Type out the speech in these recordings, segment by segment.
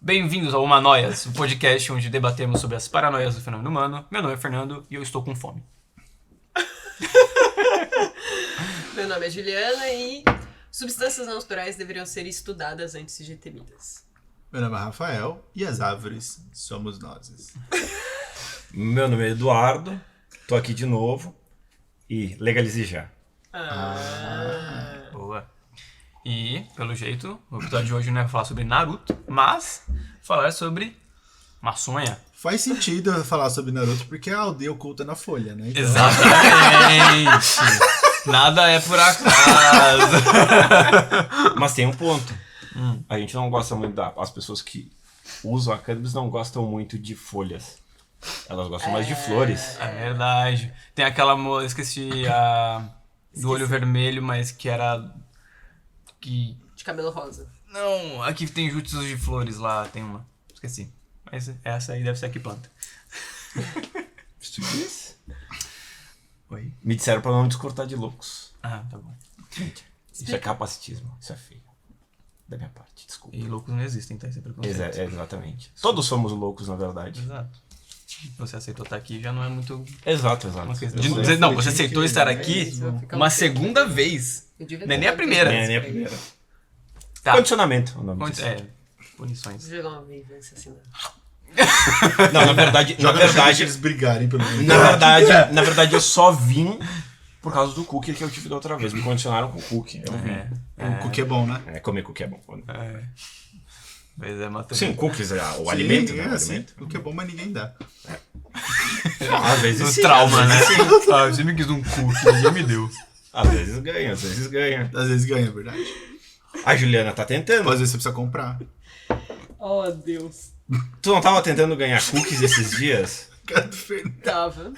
Bem-vindos ao Humanoias, o podcast onde debatemos sobre as paranoias do fenômeno humano. Meu nome é Fernando e eu estou com fome. Meu nome é Juliana e substâncias naturais deveriam ser estudadas antes de temidas. Meu nome é Rafael e as árvores somos nós. Meu nome é Eduardo, tô aqui de novo e legalize já. Boa. E, pelo jeito, o episódio de hoje não é falar sobre Naruto, mas falar sobre maçonha. Faz sentido eu falar sobre Naruto porque a aldeia oculta na folha, né? Então, Exatamente. Nada é por acaso. Mas tem um ponto. A gente não gosta muito as pessoas que usam a cannabis não gostam muito de folhas. Elas gostam mais de flores. É verdade. Tem aquela moça, esqueci a do olho vermelho, mas que era que De cabelo rosa. não, aqui tem jutsus de flores lá, tem uma. Esqueci. Mas essa aí deve ser a que planta. Oi. Me disseram pra não descortar de loucos. Ah, tá bom. Isso é capacitismo, isso é feio. Da minha parte, desculpa. E loucos não existem, tá? Isso é preconceito. Exatamente. Todos somos loucos, na verdade. Exato. Você aceitou estar aqui já não é muito. Exato. Uma questão. Eu De sei. dizer, não, você aceitou estar aqui Isso, vai ficar uma um segunda vez. Eu devia Nem ter a primeira. Nem a primeira. Tá. Condicionamento, o nome disso. Punições. Vou jogar uma vingança assim. Não, na verdade, eles brigarem pelo menos. na verdade eu só vim por causa do cookie que eu tive da outra vez. Me condicionaram com o cookie. Eu vim. O cookie é bom, né? Comer cookie é bom. Pois é, Matheus. Sim, cookies, o Sim, alimento, né? O sim. alimento. Cookie é bom, mas ninguém dá. Às vezes O sim, trauma, às né? vezes sim. Ah, você me quis um cookie, ninguém me deu. Às vezes ganha, às vezes ganha. Às vezes ganha, é verdade. A Juliana tá tentando. Às vezes você precisa comprar. Oh, Deus. Tu não tava tentando ganhar cookies esses dias? Cara do Fernando. Tava.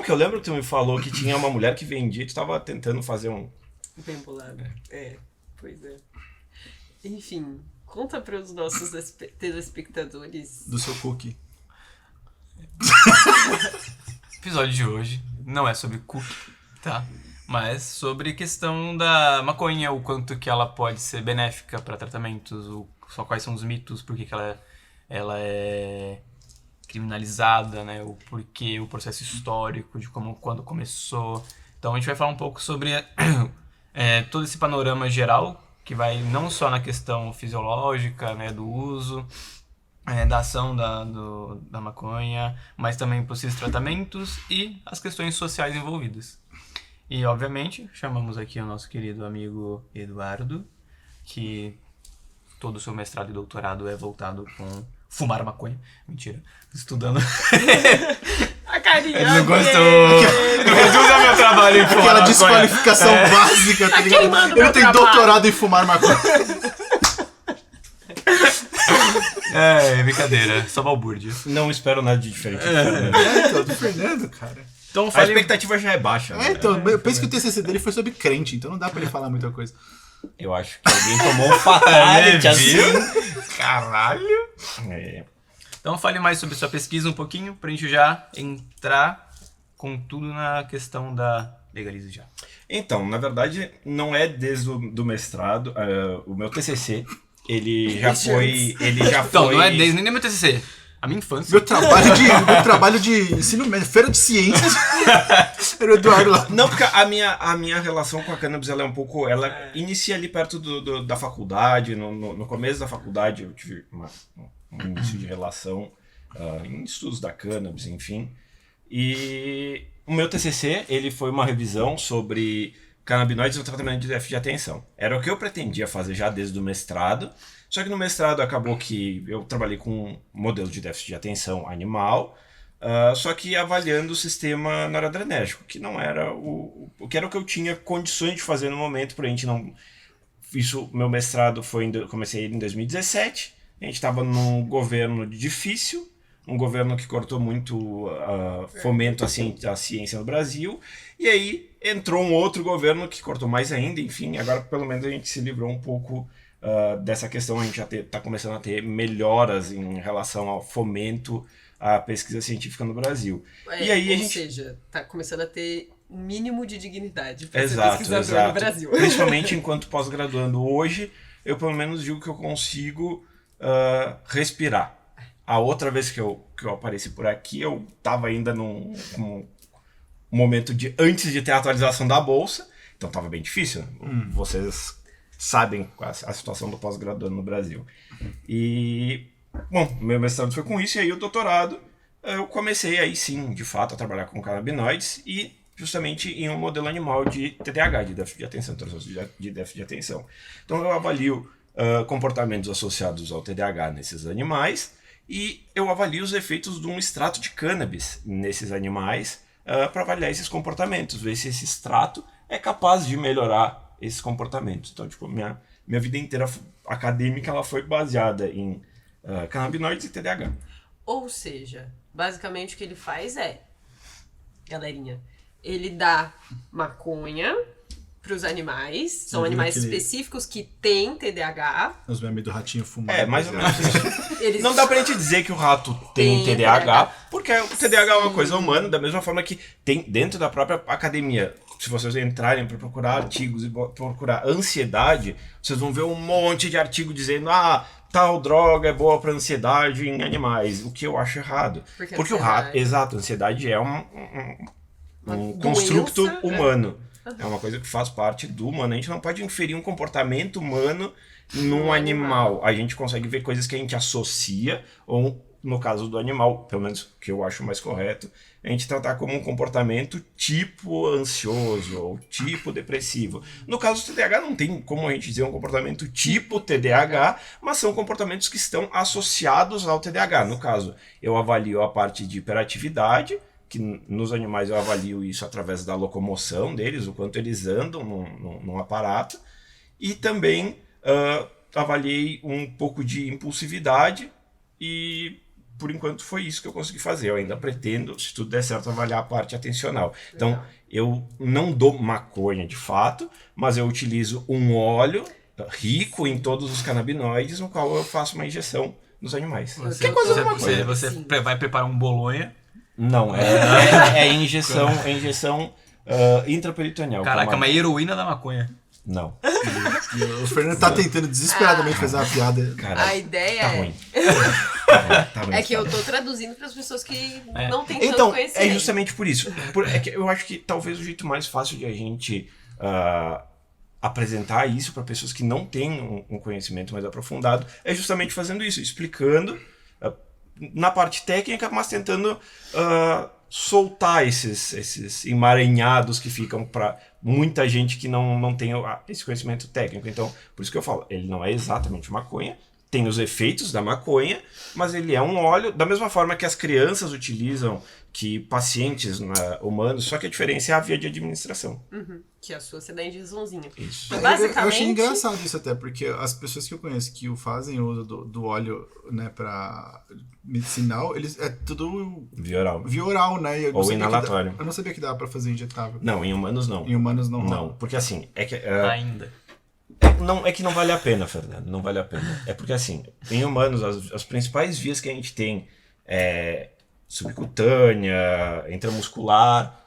Que eu lembro que tu me falou que tinha uma mulher que vendia e tu tava tentando fazer um... Bem bolado. Pois é. Enfim, conta para os nossos telespectadores. Do seu cookie. O episódio de hoje não é sobre cookie, tá? Mas sobre questão da maconha, o quanto que ela pode ser benéfica para tratamentos, só quais são os mitos, por que ela é criminalizada, né? O porquê, o processo histórico de quando começou. Então a gente vai falar um pouco sobre todo esse panorama geral, que vai não só na questão fisiológica, né, do uso, da ação da maconha, mas também possíveis tratamentos e as questões sociais envolvidas. E, obviamente, chamamos aqui o nosso querido amigo Eduardo, que todo o seu mestrado e doutorado é voltado com fumar maconha. Mentira. Estudando. A carinha. Ele não gostou. Não reduza meu trabalho em fumar Aquela maconha. desqualificação básica, tá ligado? queimando Ele meu tem trabalho. doutorado em fumar maconha. Brincadeira. Só balbúrdia. Não espero nada de diferente. Então, do Fernando, cara. Então, A fale... expectativa já é baixa. Né? Então, eu penso que o TCC dele foi sobre crente, então não dá pra ele falar muita coisa. Eu acho que alguém tomou um fatality assim. Caralho. É. Então fale mais sobre sua pesquisa um pouquinho, pra gente já entrar com tudo na questão da legalize já. Então, na verdade, não é desde o mestrado. O meu TCC, ele já foi... Então, não é desde nem meu TCC, a minha infância. Meu trabalho de ensino médio, feira de ciências, era o Eduardo lá. Não, porque a minha relação com a cannabis, ela é um pouco... Ela inicia ali perto da faculdade. No começo da faculdade, eu tive um início de relação em estudos da cannabis, enfim. E o meu TCC, ele foi uma revisão sobre canabinoides no tratamento de déficit de atenção. Era o que eu pretendia fazer já desde o mestrado, só que no mestrado acabou que eu trabalhei com um modelo de déficit de atenção animal, só que avaliando o sistema noradrenérgico, que não era que era o que eu tinha condições de fazer no momento, pra gente não... Isso, meu mestrado comecei em 2017, a gente estava num governo difícil, um governo que cortou muito fomento à ciência no Brasil, e aí entrou um outro governo que cortou mais ainda, enfim, agora pelo menos a gente se livrou um pouco dessa questão, a gente já está começando a ter melhoras em relação ao fomento à pesquisa científica no Brasil. É, e aí ou seja, tá começando a ter mínimo de dignidade para ser Exato, pesquisador exato. no Brasil. Principalmente enquanto pós-graduando hoje, eu pelo menos digo que eu consigo respirar. A outra vez que eu apareci por aqui, eu estava ainda num momento antes de ter a atualização da bolsa, então estava bem difícil. Vocês sabem a situação do pós-graduando no Brasil. E, bom, meu mestrado foi com isso, e aí o doutorado, eu comecei aí sim, de fato, a trabalhar com canabinoides e justamente em um modelo animal de TDAH, de déficit de atenção, de déficit de atenção. Então eu avalio comportamentos associados ao TDAH nesses animais e eu avalio os efeitos de um extrato de cannabis nesses animais para avaliar esses comportamentos, ver se esse extrato é capaz de melhorar esses comportamentos. Então, tipo, minha vida inteira acadêmica ela foi baseada em canabinoides e TDAH. Ou seja, basicamente o que ele faz galerinha, ele dá maconha pros animais, são Eu vi animais aquele- específicos que têm TDAH. Os memes do ratinho fumando. Mais ou menos isso. Eles... Não dá pra gente dizer que o rato tem Tem TDAH, TDAH. porque o TDAH é uma coisa humana, da mesma forma que tem dentro da própria academia. Se vocês entrarem para procurar artigos e procurar ansiedade, vocês vão ver um monte de artigo dizendo tal droga é boa para ansiedade em animais, o que eu acho errado. Porque o rato, exato, a ansiedade é um construto doença, humano. É uma coisa que faz parte do humano. A gente não pode inferir um comportamento humano num animal. A gente consegue ver coisas que a gente associa, ou no caso do animal, pelo menos que eu acho mais correto, a gente tratar como um comportamento tipo ansioso ou tipo depressivo. No caso do TDAH não tem como a gente dizer um comportamento tipo TDAH, mas são comportamentos que estão associados ao TDAH. No caso, eu avalio a parte de hiperatividade, que nos animais eu avalio isso através da locomoção deles, o quanto eles andam num aparato, e também avaliei um pouco de impulsividade e por enquanto foi isso que eu consegui fazer. Eu ainda pretendo, se tudo der certo, avaliar a parte atencional. Então, eu não dou maconha de fato, mas eu utilizo um óleo rico em todos os canabinoides, no qual eu faço uma injeção nos animais. Você, Que é quase a mesma você, coisa. você Sim. vai preparar um bolonha. Não, é injeção intraperitoneal. Caraca, uma heroína da maconha. Não. O Fernando tá tentando desesperadamente fazer uma piada. Cara, A ideia tá ruim. Tá ruim. é que eu tô traduzindo para as pessoas que não têm tanto Então, conhecimento. é justamente por isso. É que eu acho que talvez o jeito mais fácil de a gente apresentar isso para pessoas que não têm um conhecimento mais aprofundado é justamente fazendo isso, explicando na parte técnica, mas tentando soltar esses emaranhados que ficam para muita gente que não tem esse conhecimento técnico. Então, por isso que eu falo, ele não é exatamente maconha, tem os efeitos da maconha, mas ele é um óleo, da mesma forma que as crianças utilizam, que pacientes humanos, só que a diferença é a via de administração. Que a sua você dá injeçãozinha. Isso. Então, basicamente... Eu achei engraçado isso até, porque as pessoas que eu conheço que fazem uso do óleo, né, pra medicinal, eles é tudo Via oral. via oral, né? E eu não Ou sabia que inalatório. eu não sabia que dava pra fazer injetável. Não, em humanos não. Em humanos não rola. Não, porque assim, Ainda. não, é que não vale a pena, Fernando, não vale a pena. É porque assim, em humanos, as principais vias que a gente tem é subcutânea, intramuscular,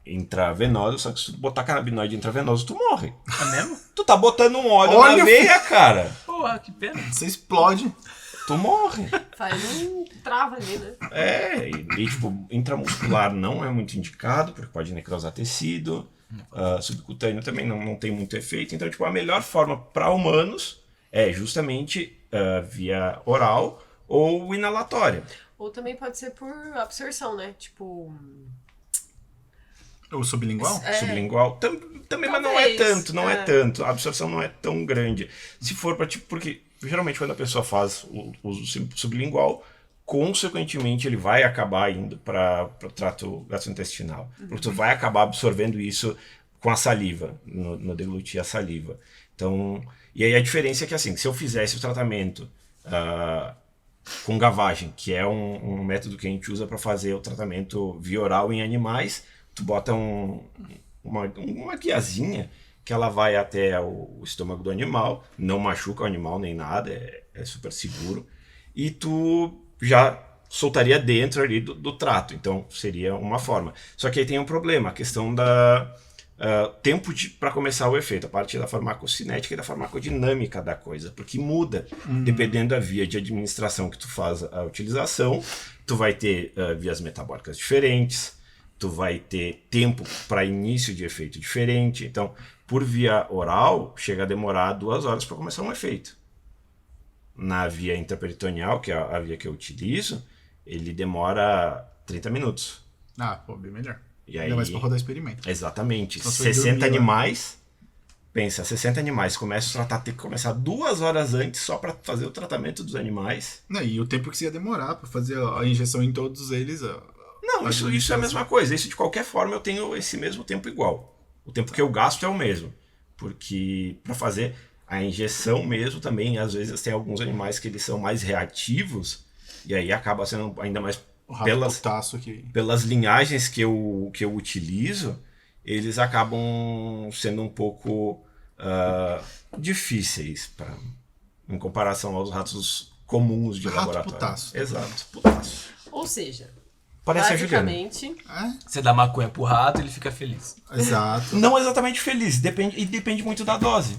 intravenosa, só que se tu botar canabinoide intravenoso, tu morre. É mesmo? Tu tá botando um óleo Olha, na veia, cara. Porra, que pena. Você explode. Tu morre. Faz um trava ali, né? Tipo, intramuscular não é muito indicado, porque pode necrosar tecido. Subcutâneo também não tem muito efeito. Então, tipo, a melhor forma para humanos é justamente via oral ou inalatória. Ou também pode ser por absorção, né? Tipo... O sublingual? Sublingual. Também, mas não é Talvez, tanto, é tanto. A absorção não é tão grande. Se for para tipo, porque geralmente quando a pessoa faz o uso sublingual, consequentemente ele vai acabar indo para o trato gastrointestinal. Porque tu vai acabar absorvendo isso com a saliva, no deglutir a saliva. Então, e aí a diferença é que assim, se eu fizesse o tratamento com gavagem, que é um método que a gente usa para fazer o tratamento via oral em animais, tu bota uma guiazinha que ela vai até o estômago do animal, não machuca o animal nem nada, é super seguro, e tu já soltaria dentro ali do trato, então seria uma forma. Só que aí tem um problema, a questão tempo para começar o efeito, a parte da farmacocinética e da farmacodinâmica da coisa, porque muda, dependendo da via de administração que tu faz a utilização. Tu vai ter vias metabólicas diferentes, tu vai ter tempo para início de efeito diferente. Então, por via oral, chega a demorar 2 horas para começar um efeito. Na via intraperitoneal, que é a via que eu utilizo, ele demora 30 minutos. Ah, pô, bem melhor. E aí, ainda mais pra rodar experimento. Exatamente. Então, você 60 dormir, animais. Pensa, 60 animais. Começa a tratar, tem que começar 2 horas antes só para fazer o tratamento dos animais. Não, e o tempo que você ia demorar pra fazer a injeção em todos eles. Não, isso é a mesma coisa. Isso de qualquer forma eu tenho esse mesmo tempo igual. O tempo que eu gasto é o mesmo. Porque para fazer a injeção mesmo também, às vezes tem alguns animais que eles são mais reativos. E aí acaba sendo ainda mais pelas linhagens que eu utilizo, eles acabam sendo um pouco difíceis em comparação aos ratos comuns de laboratório. Putaço. Exato, putaço. Ou seja, Parece a Juliana. basicamente... Você dá maconha pro rato, ele fica feliz. Exato. Não exatamente feliz, depende muito da dose.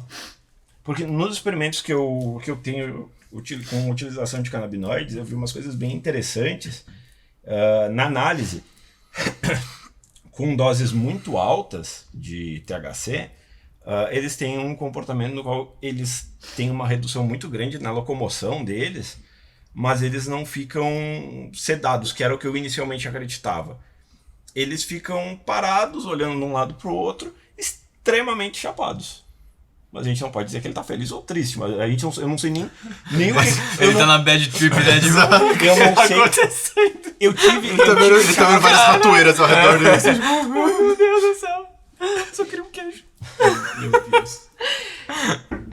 Porque nos experimentos que eu tenho com utilização de canabinoides, eu vi umas coisas bem interessantes. Na análise, com doses muito altas de THC, eles têm um comportamento no qual eles têm uma redução muito grande na locomoção deles, mas eles não ficam sedados, que era o que eu inicialmente acreditava. Eles ficam parados, olhando de um lado para o outro, extremamente chapados. Mas a gente não pode dizer que ele tá feliz ou triste, mas a gente eu não sei nem o que... Ele tá na bad trip, né? De Eu não sei. acontecendo. Ele tá vendo várias ratoeiras ao redor dele. Meu Deus do céu. Só queria um queijo. Meu Deus.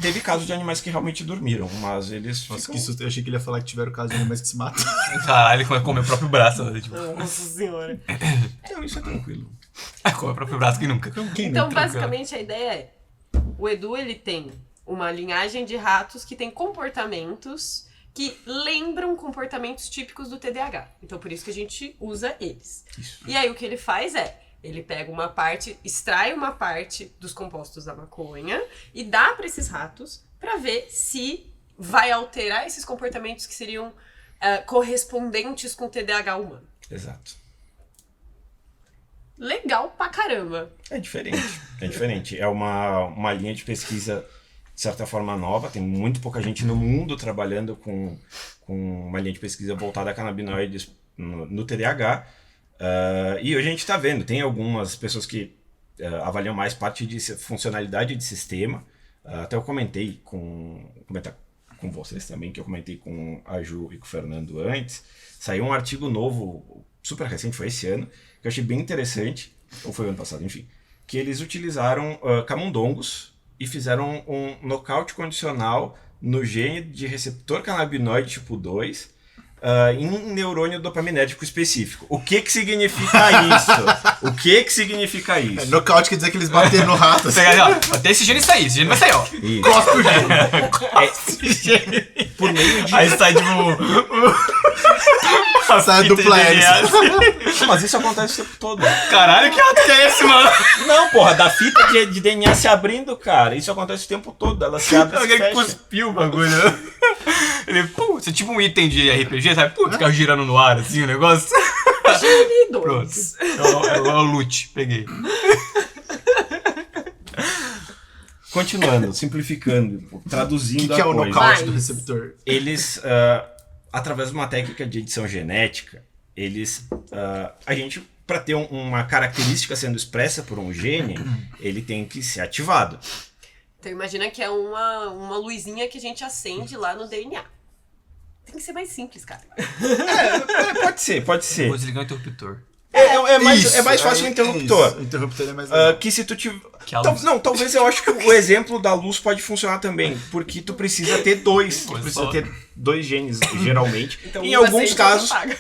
Teve casos de animais que realmente dormiram, mas eles Nossa, ficam... que susto. Eu achei que ele ia falar que tiveram casos de animais que se matam. Caralho, ele come o próprio braço. Né? Tipo, Nossa senhora. Não, isso é tranquilo. come o próprio braço, quem nunca? Então, basicamente, a ideia é... O Edu, ele tem uma linhagem de ratos que tem comportamentos que lembram comportamentos típicos do TDAH. Então, por isso que a gente usa eles. Isso. E aí, o que ele faz é... Ele pega uma parte, extrai uma parte dos compostos da maconha e dá para esses ratos para ver se vai alterar esses comportamentos que seriam correspondentes com o TDAH humano. Exato. Legal pra caramba. É diferente. É uma linha de pesquisa, de certa forma, nova. Tem muito pouca gente no mundo trabalhando com uma linha de pesquisa voltada a canabinoides no TDAH. E hoje a gente está vendo, tem algumas pessoas que avaliam mais parte de funcionalidade de sistema. Até eu comentar com vocês também, que eu comentei com a Ju e com o Fernando antes. Saiu um artigo novo, super recente, foi esse ano, que eu achei bem interessante, ou foi ano passado, enfim, que eles utilizaram camundongos e fizeram um nocaute condicional no gene de receptor canabinoide tipo 2, em um neurônio dopaminérgico específico. O que significa isso? O que significa isso? Nocaute quer dizer que eles bateram no rato. Assim. Até esse gene sair, esse gene vai sair, ó. Isso. Cospe o gene. Por meio de... Aí sai tipo... Sai a dupla hélice. Mas isso acontece o tempo todo. Caralho, que rato que é esse, mano? Não, porra, da fita de DNA se abrindo, cara. Isso acontece o tempo todo. Ela se abre e se Alguém fecha. cuspiu o bagulho. Ele, putz, é tipo um item de RPG, sabe? Putz, ficar girando no ar, assim, o negócio. Gene Pronto. 2. É o loot, peguei. Continuando, simplificando, traduzindo O que é o coisa. nocaute do Mas- receptor? Eles, através de uma técnica de edição genética, a gente, para ter uma característica sendo expressa por um gene, ele tem que ser ativado. Então imagina que é uma luzinha que a gente acende lá no DNA. Tem que ser mais simples, cara. Pode ser. Vou desligar o interruptor. É mais Isso, fácil o é interruptor. isso. O interruptor é mais legal. Que se tu tiver... Que a luz. Não, talvez eu acho que o exemplo da luz pode funcionar também, porque tu precisa ter dois. Tu Olha precisa só. ter 2 genes, geralmente. Então, Em um alguns acende, casos... outro apaga.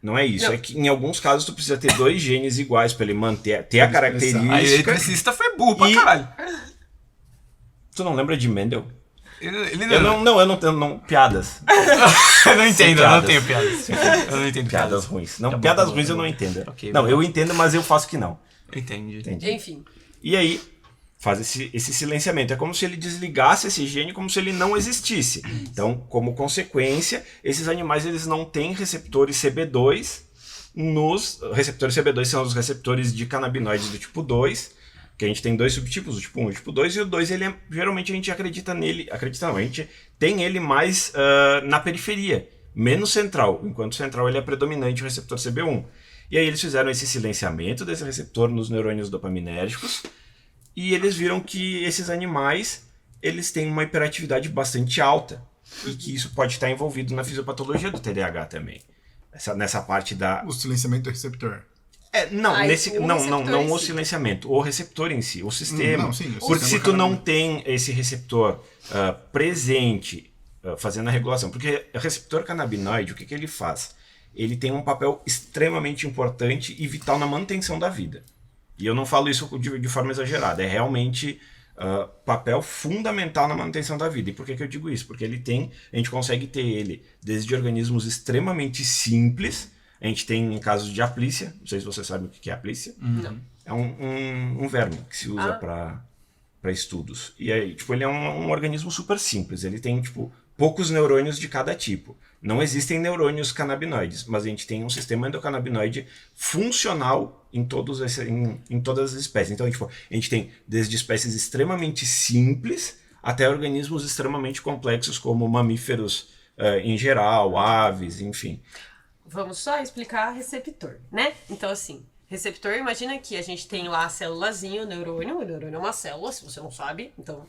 Não é isso. Não. É que em alguns casos tu precisa ter 2 genes iguais pra ele manter, ter a Aí o característica. eletricista foi burro pra E- caralho. Tu não lembra de Mendel? Ele Eu não piadas. Eu não entendo, eu não piadas. tenho piadas. Eu não entendo Piadas piadas. ruins. Não, Tá bom, piadas tá bom, ruins tá eu não bom. entendo. Ok, não, bom. eu entendo, mas eu faço que não. Entendi. Enfim. E aí, faz esse silenciamento. É como se ele desligasse esse gene, como se ele não existisse. Então, como consequência, esses animais eles não têm receptores CB2. Nos receptores CB2 são os receptores de canabinoides do tipo 2, que a gente tem dois subtipos, o tipo 1 e o tipo 2, e o 2, geralmente a gente acredita não, a gente tem ele mais na periferia, menos central, enquanto central ele é predominante o receptor CB1. E aí eles fizeram esse silenciamento desse receptor nos neurônios dopaminérgicos, e eles viram que esses animais, eles têm uma hiperatividade bastante alta, e que isso pode estar envolvido na fisiopatologia do TDAH também. Nessa parte da... O silenciamento do receptor. Não o o silenciamento, o receptor em si, o sistema. Não, sim, porque se tu não tem esse receptor presente fazendo a regulação, porque o receptor canabinoide, o que ele faz? Ele tem um papel extremamente importante e vital na manutenção da vida. E eu não falo isso de forma exagerada, é realmente papel fundamental na manutenção da vida. E por que eu digo isso? Porque a gente consegue ter ele desde organismos extremamente simples. A gente tem em casos de aplícia, não sei se você sabe o que é aplícia. Não. É um verme que se usa para estudos. E aí, tipo, ele é um organismo super simples. Ele tem, tipo, poucos neurônios de cada tipo. Não existem neurônios canabinoides, mas a gente tem um sistema endocannabinoide funcional em todas as espécies. Então, tipo, a gente tem desde espécies extremamente simples até organismos extremamente complexos, como mamíferos em geral, aves, enfim. Vamos só explicar receptor, né? Então, assim, receptor, imagina que a gente tem lá a célulazinha, o neurônio é uma célula, se você não sabe, então,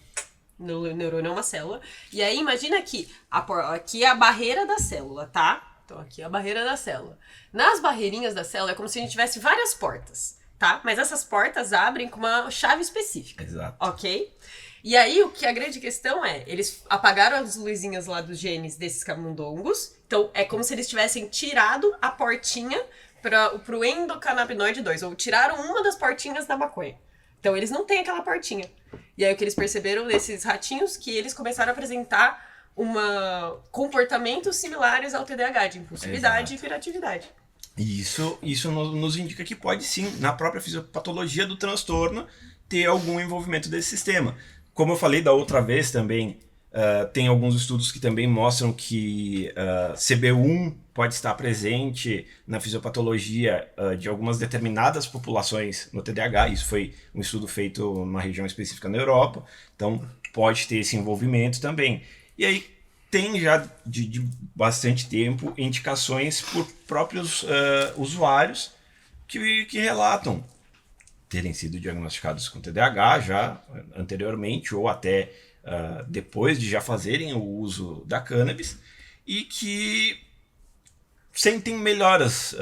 o neurônio é uma célula. E aí, imagina que aqui é a barreira da célula, tá? Então, aqui é a barreira da célula. Nas barreirinhas da célula é como se a gente tivesse várias portas, tá? Mas essas portas abrem com uma chave específica. Exato. Ok? E aí, o que a grande questão é, eles apagaram as luzinhas lá dos genes desses camundongos, então é como se eles tivessem tirado a portinha pro endocannabinoide 2, ou tiraram uma das portinhas da maconha. Então eles não têm aquela portinha. E aí o que eles perceberam nesses ratinhos, que eles começaram a apresentar comportamentos similares ao TDAH, de impulsividade e hiperatividade. Isso nos indica que pode sim, na própria fisiopatologia do transtorno, ter algum envolvimento desse sistema. Como eu falei da outra vez também, tem alguns estudos que também mostram que CB1 pode estar presente na fisiopatologia de algumas determinadas populações no TDAH. Isso foi um estudo feito numa região específica na Europa, então pode ter esse envolvimento também. E aí tem já de bastante tempo indicações por próprios usuários que relatam terem sido diagnosticados com TDAH já anteriormente ou até depois de já fazerem o uso da cannabis e que sentem melhoras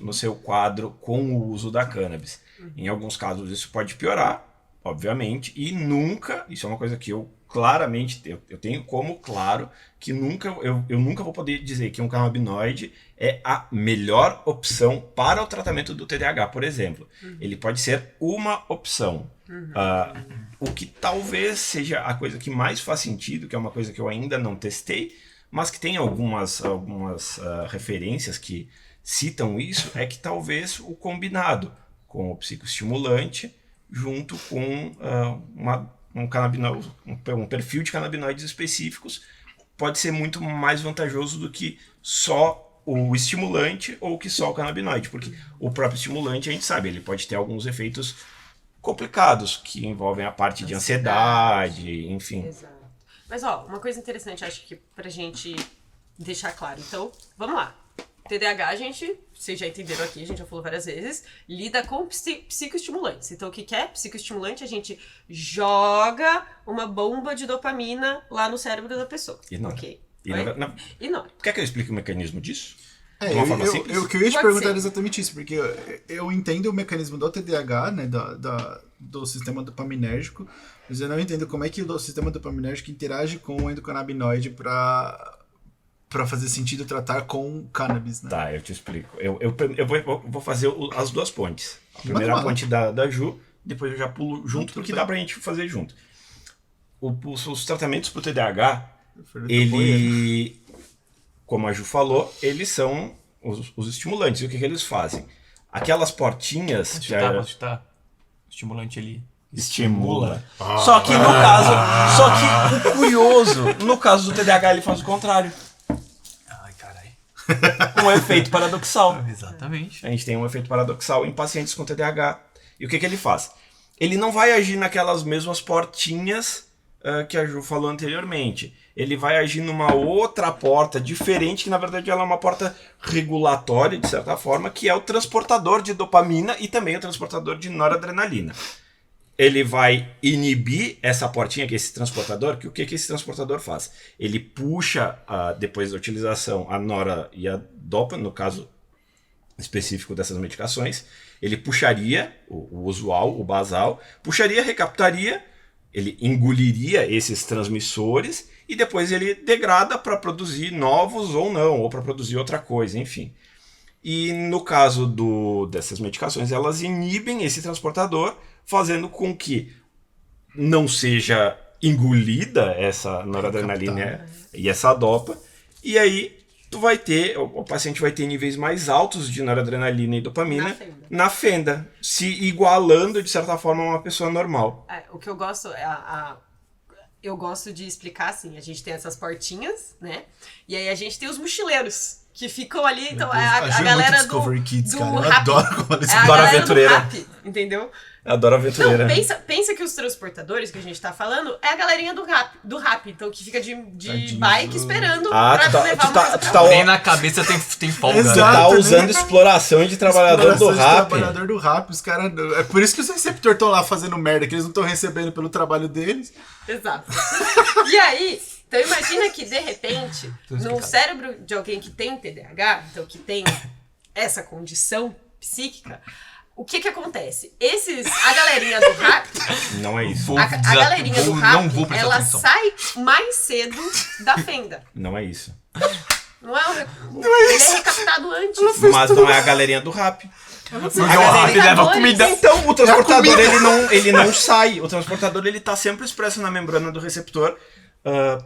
no seu quadro com o uso da cannabis. Em alguns casos isso pode piorar, obviamente, e nunca, isso é uma coisa que eu claramente, eu tenho como claro, que eu nunca vou poder dizer que um canabinoide é a melhor opção para o tratamento do TDAH, por exemplo. Ele pode ser uma opção. O que talvez seja a coisa que mais faz sentido, que é uma coisa que eu ainda não testei, mas que tem algumas referências que citam isso, é que talvez o combinado com o psicoestimulante junto com um perfil de canabinoides específicos pode ser muito mais vantajoso do que só o estimulante ou que só o canabinoide, porque o próprio estimulante, a gente sabe, ele pode ter alguns efeitos complicados, que envolvem a parte de ansiedade, enfim. Exato. Mas, ó, uma coisa interessante, acho que pra gente deixar claro. Então, vamos lá. TDAH, vocês já entenderam aqui, a gente já falou várias vezes, lida com psicoestimulantes. Então, o que é psicoestimulante? A gente joga uma bomba de dopamina lá no cérebro da pessoa. Inora. Ok. Inora. Quer que eu explique o mecanismo disso? O que eu ia te perguntar era exatamente isso, porque eu entendo o mecanismo do TDAH, né, do sistema dopaminérgico, mas eu não entendo como é que o sistema dopaminérgico interage com o endocannabinoide para fazer sentido tratar com cannabis, né? Tá, eu te explico. Eu vou fazer as duas pontes. A primeira ponte da Ju, depois eu já pulo junto, porque dá pra gente fazer junto. Os tratamentos pro TDAH, como a Ju falou, eles são os estimulantes. E o que eles fazem? aquelas portinhas... Posso chutar. O estimulante ali. Estimula. Só que no caso... Só que o curioso, no caso do TDAH, ele faz o contrário. Ai, caralho. Um efeito paradoxal. Exatamente. A gente tem um efeito paradoxal em pacientes com TDAH. E o que ele faz? Ele não vai agir naquelas mesmas portinhas que a Ju falou anteriormente. Ele vai agir numa outra porta diferente, que na verdade ela é uma porta regulatória, de certa forma, que é o transportador de dopamina e também o transportador de noradrenalina. Ele vai inibir essa portinha, que é esse transportador, que o que esse transportador faz? Ele puxa, depois da utilização, a nora e a dopa, no caso específico dessas medicações, ele puxaria o usual, o basal, puxaria, recaptaria, ele engoliria esses transmissores e depois ele degrada para produzir novos ou não, ou para produzir outra coisa, enfim. E no caso dessas medicações, elas inibem esse transportador, fazendo com que não seja engolida essa noradrenalina e essa dopa, e aí o paciente vai ter níveis mais altos de noradrenalina e dopamina na fenda, se igualando de certa forma a uma pessoa normal. O que eu gosto eu gosto de explicar assim, a gente tem essas portinhas, né? E aí a gente tem os mochileiros que ficam ali, então a galera Discovery Kids, cara. Eu rap. adoro como eles É a Adoro galera aventureira. do rap, entendeu? Adoro aventureira. Não, pensa que os transportadores que a gente tá falando é a galerinha do rap, então que fica de bike esperando pra levar uma coisa pra Nem na cabeça tem folga. Exato. Né? Tá usando exploração de trabalhador do rap. Trabalhador do rap, os caras. É por isso que os receptores estão lá fazendo merda, que eles não estão recebendo pelo trabalho deles. Exato. E aí, então imagina que de repente, no cérebro de alguém que tem TDAH, então que tem essa condição psíquica, o que acontece? A galerinha do rap, Não é isso. a galerinha do rap, não vou prestar ela atenção. sai mais cedo da fenda. Não é isso. Não é ele é recaptado antes. Mas não é a galerinha do rap. Porque o rap leva comida. Então, o transportador ele não sai. O transportador ele tá sempre expresso na membrana do receptor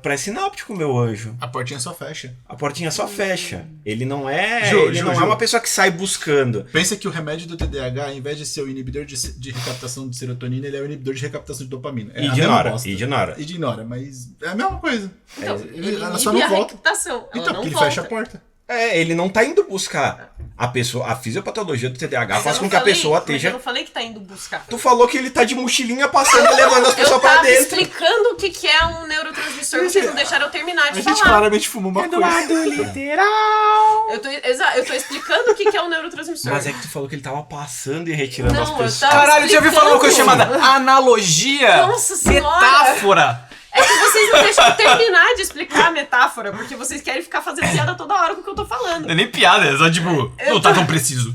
pré-sináptico, meu anjo. A portinha só fecha. A portinha só fecha. Ele não é, Ju, não é uma pessoa que sai buscando. Pensa que o remédio do TDAH, ao invés de ser o inibidor de recaptação de serotonina, ele é o inibidor de recaptação de dopamina. É E a de mesma nora, bosta. e de nora. E de nora, mas é a mesma coisa. Então, ele ela só inibe não a volta. recaptação. Ela Então, não porque ele volta. fecha a porta. Ele não tá indo buscar. A fisiopatologia do TDAH Mas faz eu com não que a falei- pessoa mas eu esteja... não falei que tá indo buscar. Tu falou que ele tá de mochilinha passando e levando as Eu pessoas pra tava dentro. explicando o que é um neurotransmissor, vocês não deixaram eu terminar de A gente falar. claramente fumou uma coisa. literal. Eu tô explicando o que é um neurotransmissor. Mas é que tu falou que ele tava passando e retirando Não, as eu pessoas. tava- Caralho, já ouviu falar uma coisa explicando. chamada analogia? Nossa senhora! Metáfora! É que vocês não deixam eu terminar de explicar a metáfora, porque vocês querem ficar fazendo piada toda hora com o que eu tô falando. Não é nem piada, é só tipo, não tá tão preciso.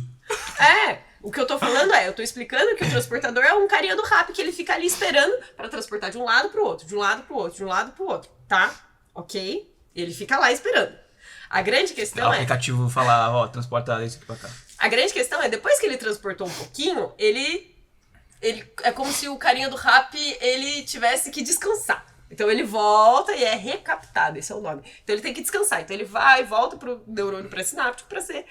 O que eu tô falando eu tô explicando que o transportador é um carinha do rap que ele fica ali esperando pra transportar de um lado pro outro, de um lado pro outro, de um lado pro outro, tá? Ok? Ele fica lá esperando. A grande O questão aplicativo fala, ó, transporta isso aqui pra cá. A grande questão é, depois que ele transportou um pouquinho, ele é como se o carinha do rap, ele tivesse que descansar. Então ele volta e é recaptado, esse é o nome. Então ele tem que descansar. Então ele vai e volta pro neurônio pré-sináptico pra ser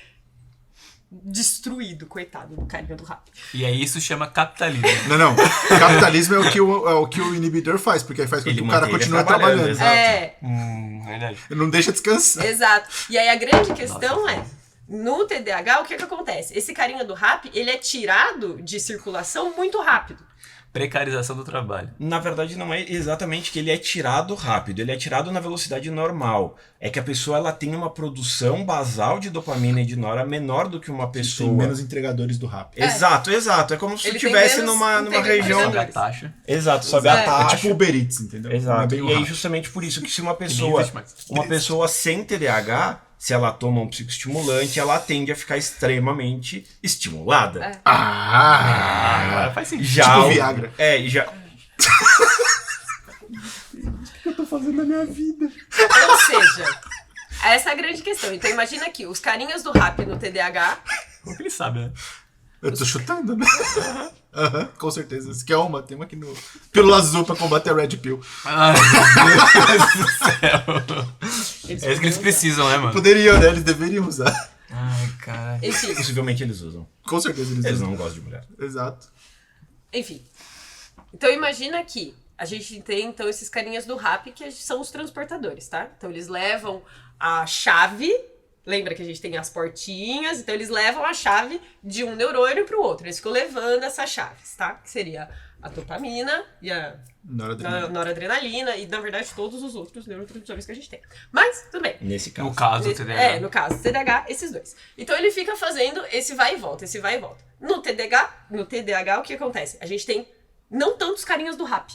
destruído, coitado do carinha do rap. E aí isso chama capitalismo. Não. Capitalismo é o que o inibidor faz, porque faz com Ele que o cara mantém ele continue trabalhando, trabalhando. exato. Verdade. Não deixa descansar. Exato. E aí a grande questão no TDAH, o que acontece? Esse carinha do rap, ele é tirado de circulação muito rápido. Precarização do trabalho. Na verdade, não é exatamente que ele é tirado rápido, ele é tirado na velocidade normal. É que a pessoa ela tem uma produção basal de dopamina e de nora menor do que uma pessoa. Tem menos entregadores do rap. Exato. É como se tu Ele tem estivesse menos numa região. Sobe a taxa. Exato, sobe a É taxa. tipo o Uber Eats, entendeu? Não é Exato. bem o E aí, rap. justamente por isso que se uma Nem pessoa, existe mais. sem TDAH, se ela toma um psicoestimulante, ela tende a ficar extremamente estimulada. Agora faz sentido. Já Tipo o- Viagra. E já. O que eu tô fazendo na minha vida? Ou seja, essa é a grande questão. Então imagina aqui, os carinhas do rap no TDAH, Como que ele sabe, né? Eu tô chutando, né? Aham, com certeza. Você quer uma? Tem uma aqui no... Pílula azul pra combater a Red Pill. Ai, meu Deus do céu. É isso que eles precisam, né, mano? Poderiam, né? Eles deveriam usar. Ai, cara. Enfim, Possivelmente eles usam. Com certeza eles Eles usam. não gostam de mulher. Exato. enfim. Então imagina que a gente tem então esses carinhas do rap que são os transportadores, tá? Então eles levam a chave, lembra que a gente tem as portinhas, então eles levam a chave de um neurônio pro outro. Eles ficam levando essas chaves, tá? Que seria a dopamina e a noradrenalina e, na verdade, todos os outros neurotransmissores que a gente tem. mas, tudo bem. Nesse caso. No caso, o TDAH. No caso, TDAH, esses dois. Então ele fica fazendo esse vai e volta, esse vai e volta. No TDAH, o que acontece? A gente tem não tantos carinhas do rap.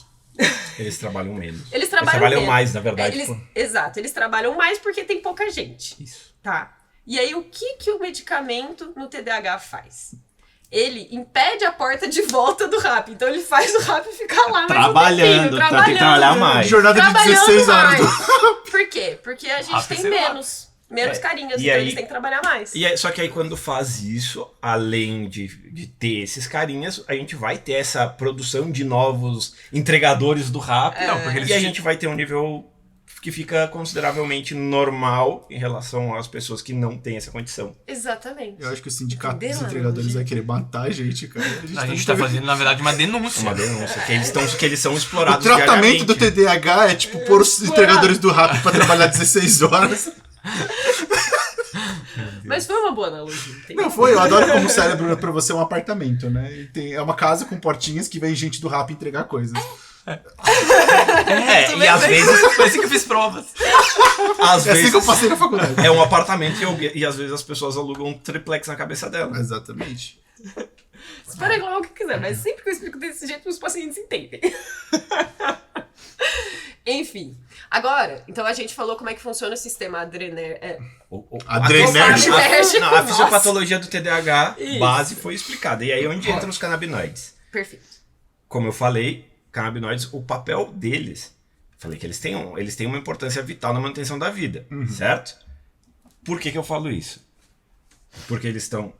Eles trabalham menos. Eles trabalham menos. mais, na verdade. Exato, eles trabalham mais porque tem pouca gente. Isso. Tá. E aí, o que o medicamento no TDAH faz? Ele impede a porta de volta do rap. Então ele faz o rap ficar lá mais Trabalhando, um tempinho, tá, tem que trabalhar mais. Jornada de Trabalhando 16 horas. mais. Por quê? Porque a gente Rap tem sei lá. menos carinhas, e então aí- eles têm que trabalhar mais. E aí, só que aí quando faz isso, além de ter esses carinhas, a gente vai ter essa produção de novos entregadores do rap. Não, porque eles E a gente vai ter um nível que fica consideravelmente normal em relação às pessoas que não têm essa condição. Exatamente. Eu acho que o sindicato dos Entenderam a entregadores analogia? vai querer matar a gente, cara. A gente tá fazendo, na verdade, uma denúncia. Uma denúncia, que eles são O explorados tratamento do diariamente. TDAH é tipo pôr os entregadores do rap pra trabalhar 16 horas. Mas foi uma boa analogia, entendeu? Não foi, eu adoro como o cérebro pra você é um apartamento, né? E é uma casa com portinhas que vem gente do rap entregar coisas. E às vezes, Foi assim que eu fiz provas. às É assim que eu vezes passei na faculdade. é um apartamento e às vezes as pessoas alugam um triplex na cabeça dela. Exatamente. Você pode reclamar o que quiser, mas sempre que eu explico desse jeito, os pacientes entendem. Enfim. Agora, então a gente falou como é que funciona o sistema adrenérgico. Adrenérgico. Adrenérgico, A nossa. fisiopatologia do TDAH Isso. base foi explicada. E aí é onde entram os canabinoides. Perfeito. Como eu falei, canabinoides, o papel deles, falei que eles têm uma importância vital na manutenção da vida, certo? Por que eu falo isso? Porque eles estão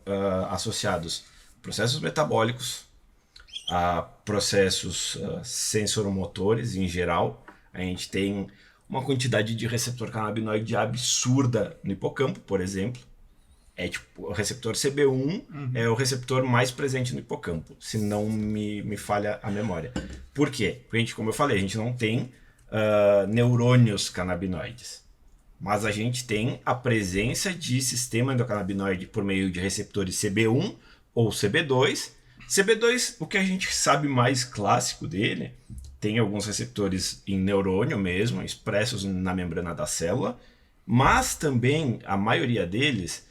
associados a processos metabólicos, a processos sensoromotores em geral. A gente tem uma quantidade de receptor canabinoide absurda no hipocampo, por exemplo. É tipo, o receptor CB1 é o receptor mais presente no hipocampo, se não me falha a memória. Por quê? Porque, a gente, como eu falei, a gente não tem neurônios canabinoides. Mas a gente tem a presença de sistema endocannabinoide por meio de receptores CB1 ou CB2. CB2, o que a gente sabe mais clássico dele, tem alguns receptores em neurônio mesmo, expressos na membrana da célula, mas também a maioria deles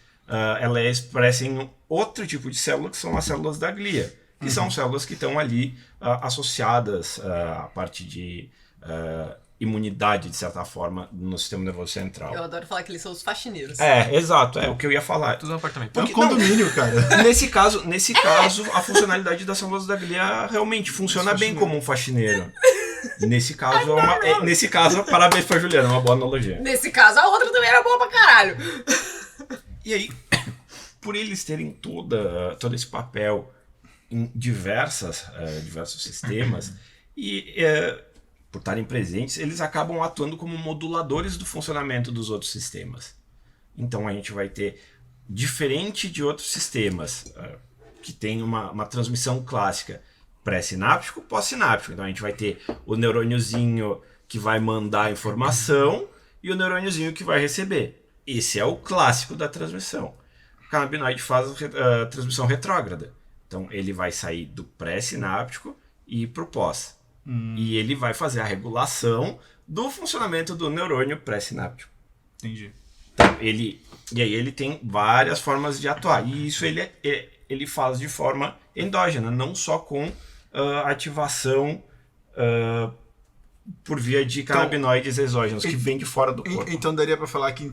ela é expressa em outro tipo de célula, que são as células da glia, que são células que estão ali associadas à parte de imunidade, de certa forma, no sistema nervoso central. Eu adoro falar que eles são os faxineiros. Exato, é o que eu ia falar. Tudo no apartamento. É um Porque- não. condomínio, cara. Nesse caso, a funcionalidade das células da glia realmente funciona bem como um faxineiro. Nesse caso, parabéns pra Juliana, é uma boa analogia. Nesse caso, a outra também era boa pra caralho. E aí, por eles terem todo esse papel em diversos sistemas e por estarem presentes, eles acabam atuando como moduladores do funcionamento dos outros sistemas. Então a gente vai ter, diferente de outros sistemas que tem uma transmissão clássica pré-sináptico, pós-sináptico. Então a gente vai ter o neurôniozinho que vai mandar a informação e o neurôniozinho que vai receber. Esse é o clássico da transmissão. O canabinoide faz a transmissão retrógrada. Então ele vai sair do pré-sináptico e ir para o pós. E ele vai fazer a regulação do funcionamento do neurônio pré-sináptico. Entendi. Então, e aí ele tem várias formas de atuar. E isso ele faz de forma endógena, não só com ativação por via de canabinoides exógenos, que vem de fora do corpo. Então daria pra falar que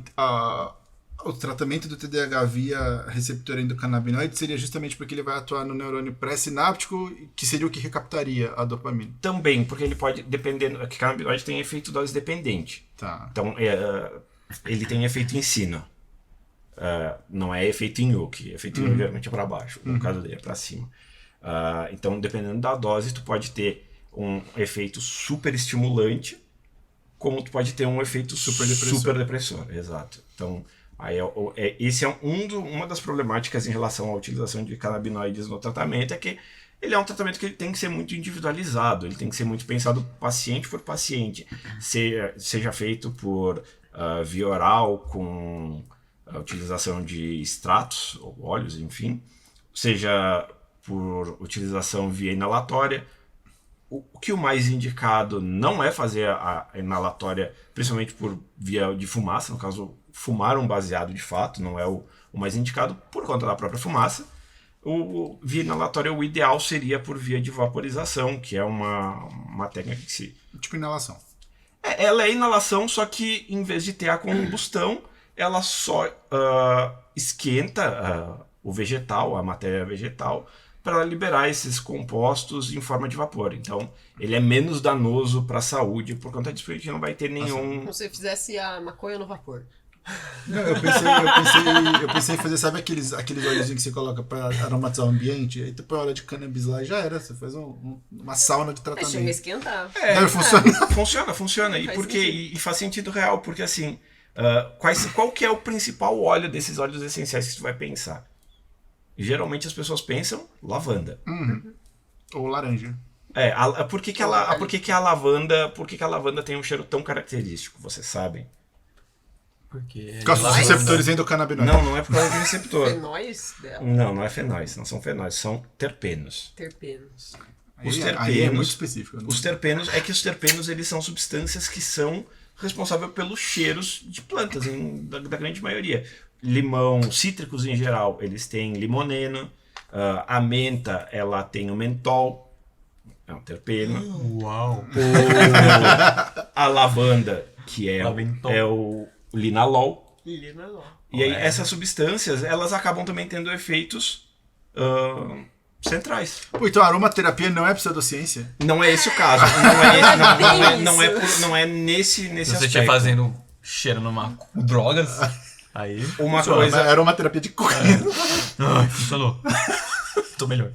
o tratamento do TDAH via receptor endocannabinoide seria justamente porque ele vai atuar no neurônio pré-sináptico, que seria o que recaptaria a dopamina. Também, porque ele pode, dependendo, que canabinoide tem efeito dose dependente. Tá. Então, ele tem efeito em sino. Não é efeito em Yoke. Efeito em Yoke geralmente é para baixo. No caso dele é para cima. Então, dependendo da dose, tu pode ter um efeito super estimulante, como tu pode ter um efeito super depressor. Exato. Então, Aí esse é uma das problemáticas em relação à utilização de canabinoides no tratamento, é que ele é um tratamento que ele tem que ser muito individualizado, ele tem que ser muito pensado paciente por paciente, seja feito por via oral com a utilização de extratos ou óleos, enfim, seja por utilização via inalatória. O que o mais indicado não é fazer a inalatória, principalmente por via de fumaça, no caso, fumar um baseado de fato, não é o mais indicado por conta da própria fumaça. Via inalatória, o ideal seria por via de vaporização, que é uma técnica que se... Tipo inalação. Ela é inalação, só que em vez de ter a combustão, ela só esquenta o vegetal, a matéria vegetal, para liberar esses compostos em forma de vapor. Então, ele é menos danoso para a saúde, por conta disso a gente não vai ter nenhum... Como se você fizesse a maconha no vapor. Não, eu pensei em fazer, sabe aqueles óleozinhos que você coloca para aromatizar o ambiente? Aí tu põe óleo de cannabis lá e já era. Você faz uma sauna de tratamento. Deixa eu esquentar. Funciona. Funciona. Faz E faz sentido real, porque assim, qual que é o principal óleo desses óleos essenciais que tu vai pensar? Geralmente as pessoas pensam lavanda. Uhum. Ou laranja. Por que a lavanda tem um cheiro tão característico, vocês sabem? Porque Por causa dos receptores endocannabinoides. Não é por causa do receptor. Fenóis dela. Não é fenóis, não são fenóis, são terpenos. Terpenos. Aí é muito específico. Né? Os terpenos eles são substâncias que são responsáveis pelos cheiros de plantas, da grande maioria. Limão, cítricos em geral, eles têm limoneno. A menta, ela tem o mentol, é um terpeno. Uau! A lavanda, que é o linalol. Linalol. E aí essas substâncias, elas acabam também tendo efeitos centrais. Pô, então a aromaterapia não é pseudociência? Não é esse o caso. Não é nesse Se você aspecto. estiver fazendo cheiro numa drogas, aí... Uma coisa... É aromaterapia de cocaína. Ai, funcionou. Tô melhor.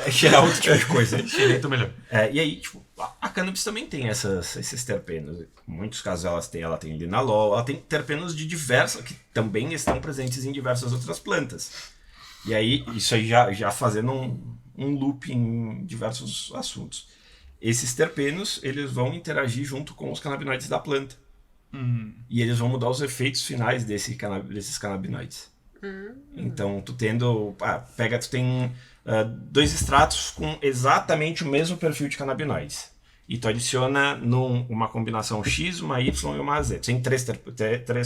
Cheirar outro tipo de coisa. Cheirei, tô melhor. E aí, tipo, a cannabis também tem esses terpenos. Em muitos casos ela tem linalol, ela tem terpenos de diversas, que também estão presentes em diversas outras plantas. E aí, isso aí já fazendo um loop em diversos assuntos. Esses terpenos, eles vão interagir junto com os canabinoides da planta. E eles vão mudar os efeitos finais desses canabinoides. Então, tu tem 2 extratos com exatamente o mesmo perfil de canabinoides. E tu adiciona uma combinação X, uma Y e uma Z. Tu tem três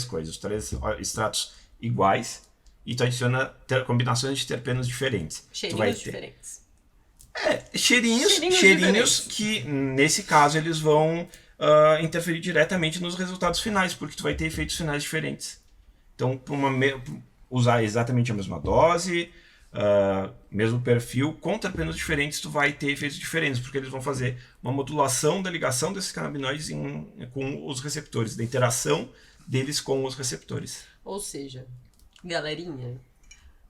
coisas, 3 extratos iguais. E tu adiciona combinações de terpenos diferentes. Cheirinhos diferentes. Cheirinhos que, nesse caso, eles vão interferir diretamente nos resultados finais, porque tu vai ter efeitos finais diferentes. Então, usar exatamente a mesma dose, mesmo perfil, com terpenos diferentes, tu vai ter efeitos diferentes, porque eles vão fazer uma modulação da ligação desses canabinoides com os receptores, da interação deles com os receptores. Ou seja, galerinha,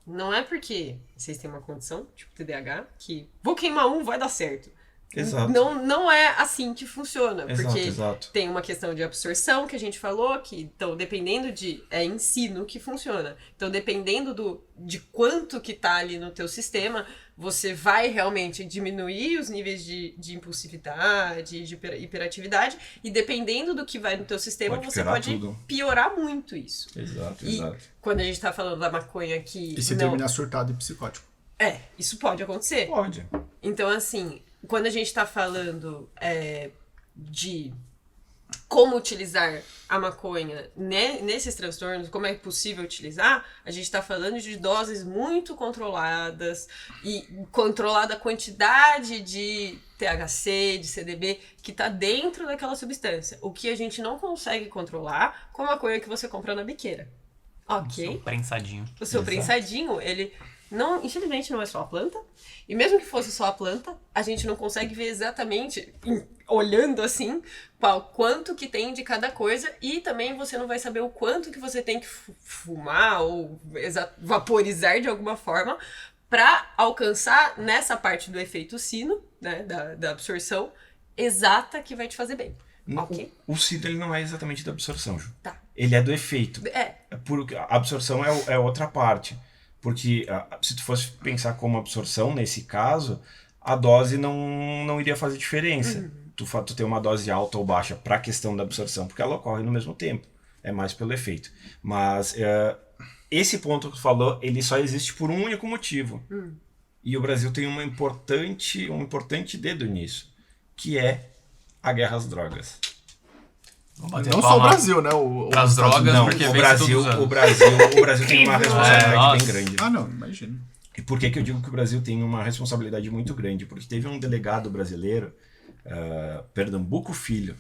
não é porque vocês têm uma condição, tipo TDAH, que vou queimar vai dar certo. Exato. Não é assim que funciona, porque Exato. tem uma questão de absorção que a gente falou, então dependendo é ensino que funciona. Então dependendo de quanto que tá ali no teu sistema, você vai realmente diminuir os níveis de impulsividade, de hiperatividade, e dependendo do que vai no teu sistema, você pode piorar muito isso. Exato. Quando a gente tá falando da maconha que... E se terminar surtado e psicótico. Isso pode acontecer. Pode. Então, assim, quando a gente tá falando de como utilizar a maconha nesses transtornos, como é possível utilizar, a gente tá falando de doses muito controladas e controlada a quantidade de THC, de CBD que tá dentro daquela substância. O que a gente não consegue controlar com a maconha que você compra na biqueira. Ok? O seu prensadinho. O seu prensadinho, ele... Não, infelizmente não é só a planta. E mesmo que fosse só a planta, a gente não consegue ver exatamente, olhando assim, quanto que tem de cada coisa. E também você não vai saber o quanto que você tem que fumar ou vaporizar de alguma forma para alcançar nessa parte do efeito sino, né, da absorção exata que vai te fazer bem. Okay? O sino ele não é exatamente da absorção, Ju. Tá. ele é do efeito. É. A absorção é outra parte. Porque se tu fosse pensar como absorção, nesse caso, a dose não iria fazer diferença. Tu ter uma dose alta ou baixa para a questão da absorção, porque ela ocorre no mesmo tempo. É mais pelo efeito. Mas esse ponto que tu falou, ele só existe por um único motivo. E o Brasil tem um importante dedo nisso, que é a guerra às drogas. Não só o Brasil, né? As drogas, não, porque o vem Brasil tem uma responsabilidade bem grande. Não, imagina. E por que eu digo que o Brasil tem uma responsabilidade muito grande? Porque teve um delegado brasileiro, Pernambuco Filho,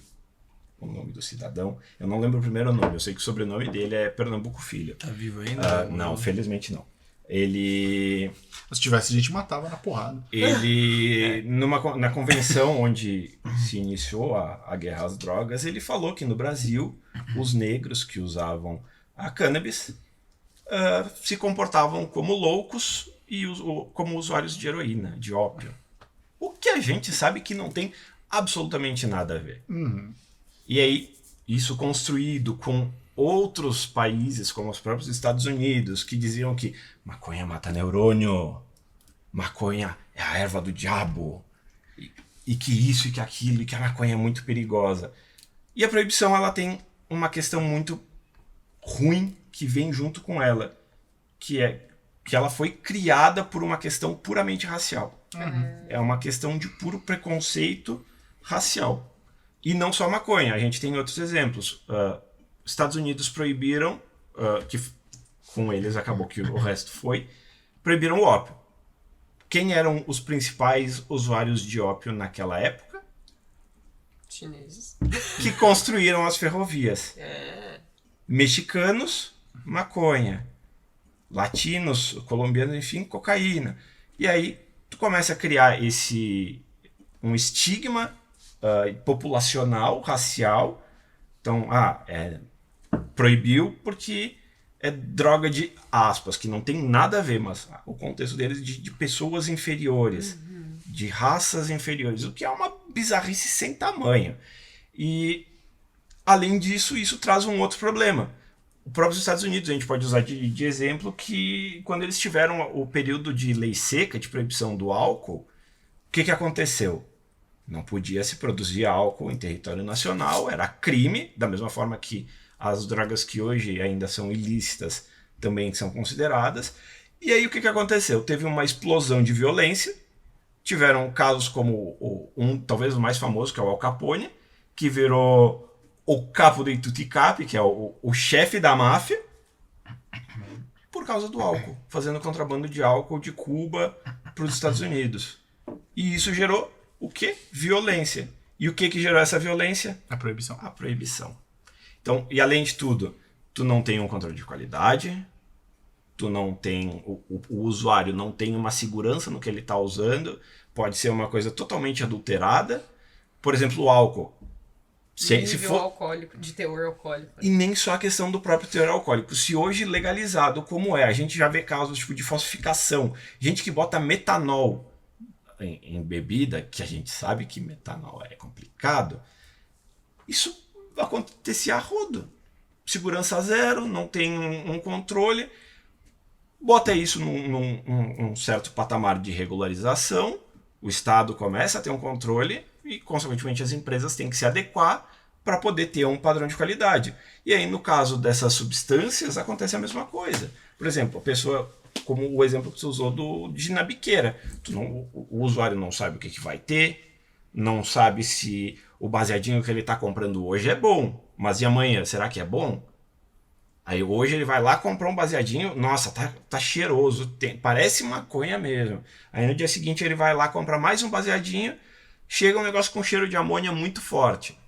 o nome do cidadão. Eu não lembro o primeiro nome, eu sei que o sobrenome dele é Pernambuco Filho. Tá vivo ainda? Não, felizmente não. Ele... Se tivesse, a gente matava na porrada. Ele, na convenção onde se iniciou a guerra às drogas, ele falou que no Brasil, os negros que usavam a cannabis se comportavam como loucos e como usuários de heroína, de ópio. O que a gente sabe que não tem absolutamente nada a ver. E aí, isso construído com outros países, como os próprios Estados Unidos, que diziam que maconha mata neurônio, maconha é a erva do diabo, e que isso e que aquilo, e que a maconha é muito perigosa. E a proibição, ela tem uma questão muito ruim que vem junto com ela, que é que ela foi criada por uma questão puramente racial. É uma questão de puro preconceito racial. E não só a maconha, a gente tem outros exemplos. Estados Unidos proibiram, que com eles acabou que o resto foi, proibiram o ópio. Quem eram os principais usuários de ópio naquela época? Chineses. Que construíram as ferrovias. Mexicanos, maconha. Latinos, colombianos, enfim, cocaína. E aí tu começa a criar um estigma populacional, racial. Então, proibiu porque é droga de aspas, que não tem nada a ver, mas o contexto deles de pessoas inferiores, de raças inferiores, o que é uma bizarrice sem tamanho. E, além disso, isso traz um outro problema. O próprio Estados Unidos, a gente pode usar de exemplo, que quando eles tiveram o período de lei seca, de proibição do álcool, o que aconteceu? Não podia se produzir álcool em território nacional, era crime, da mesma forma que as drogas que hoje ainda são ilícitas também são consideradas. E aí o que aconteceu? Teve uma explosão de violência, tiveram casos como talvez o mais famoso, que é o Al Capone, que virou o capo dei tutti capi, que é o chefe da máfia, por causa do álcool, fazendo contrabando de álcool de Cuba para os Estados Unidos. E isso gerou o quê? Violência. E o que gerou essa violência? A proibição. A proibição. Então, e além de tudo, tu não tem um controle de qualidade, tu não tem, o usuário não tem uma segurança no que ele está usando, pode ser uma coisa totalmente adulterada. Por exemplo, o álcool. Se for alcoólico, de teor alcoólico. E nem só a questão do próprio teor alcoólico. Se hoje legalizado como a gente já vê casos tipo de falsificação, gente que bota metanol em bebida, que a gente sabe que metanol é complicado, isso acontecia a rodo. Segurança zero, não tem um controle, bota isso num certo patamar de regularização, o Estado começa a ter um controle e, consequentemente, as empresas têm que se adequar para poder ter um padrão de qualidade. E aí, no caso dessas substâncias, acontece a mesma coisa. Por exemplo, a pessoa, como o exemplo que você usou de na biqueira, o usuário não sabe o que vai ter, não sabe se o baseadinho que ele está comprando hoje é bom, mas e amanhã, será que é bom? Aí hoje ele vai lá comprar um baseadinho, nossa, tá cheiroso, parece maconha mesmo. Aí no dia seguinte ele vai lá comprar mais um baseadinho, chega um negócio com cheiro de amônia muito forte.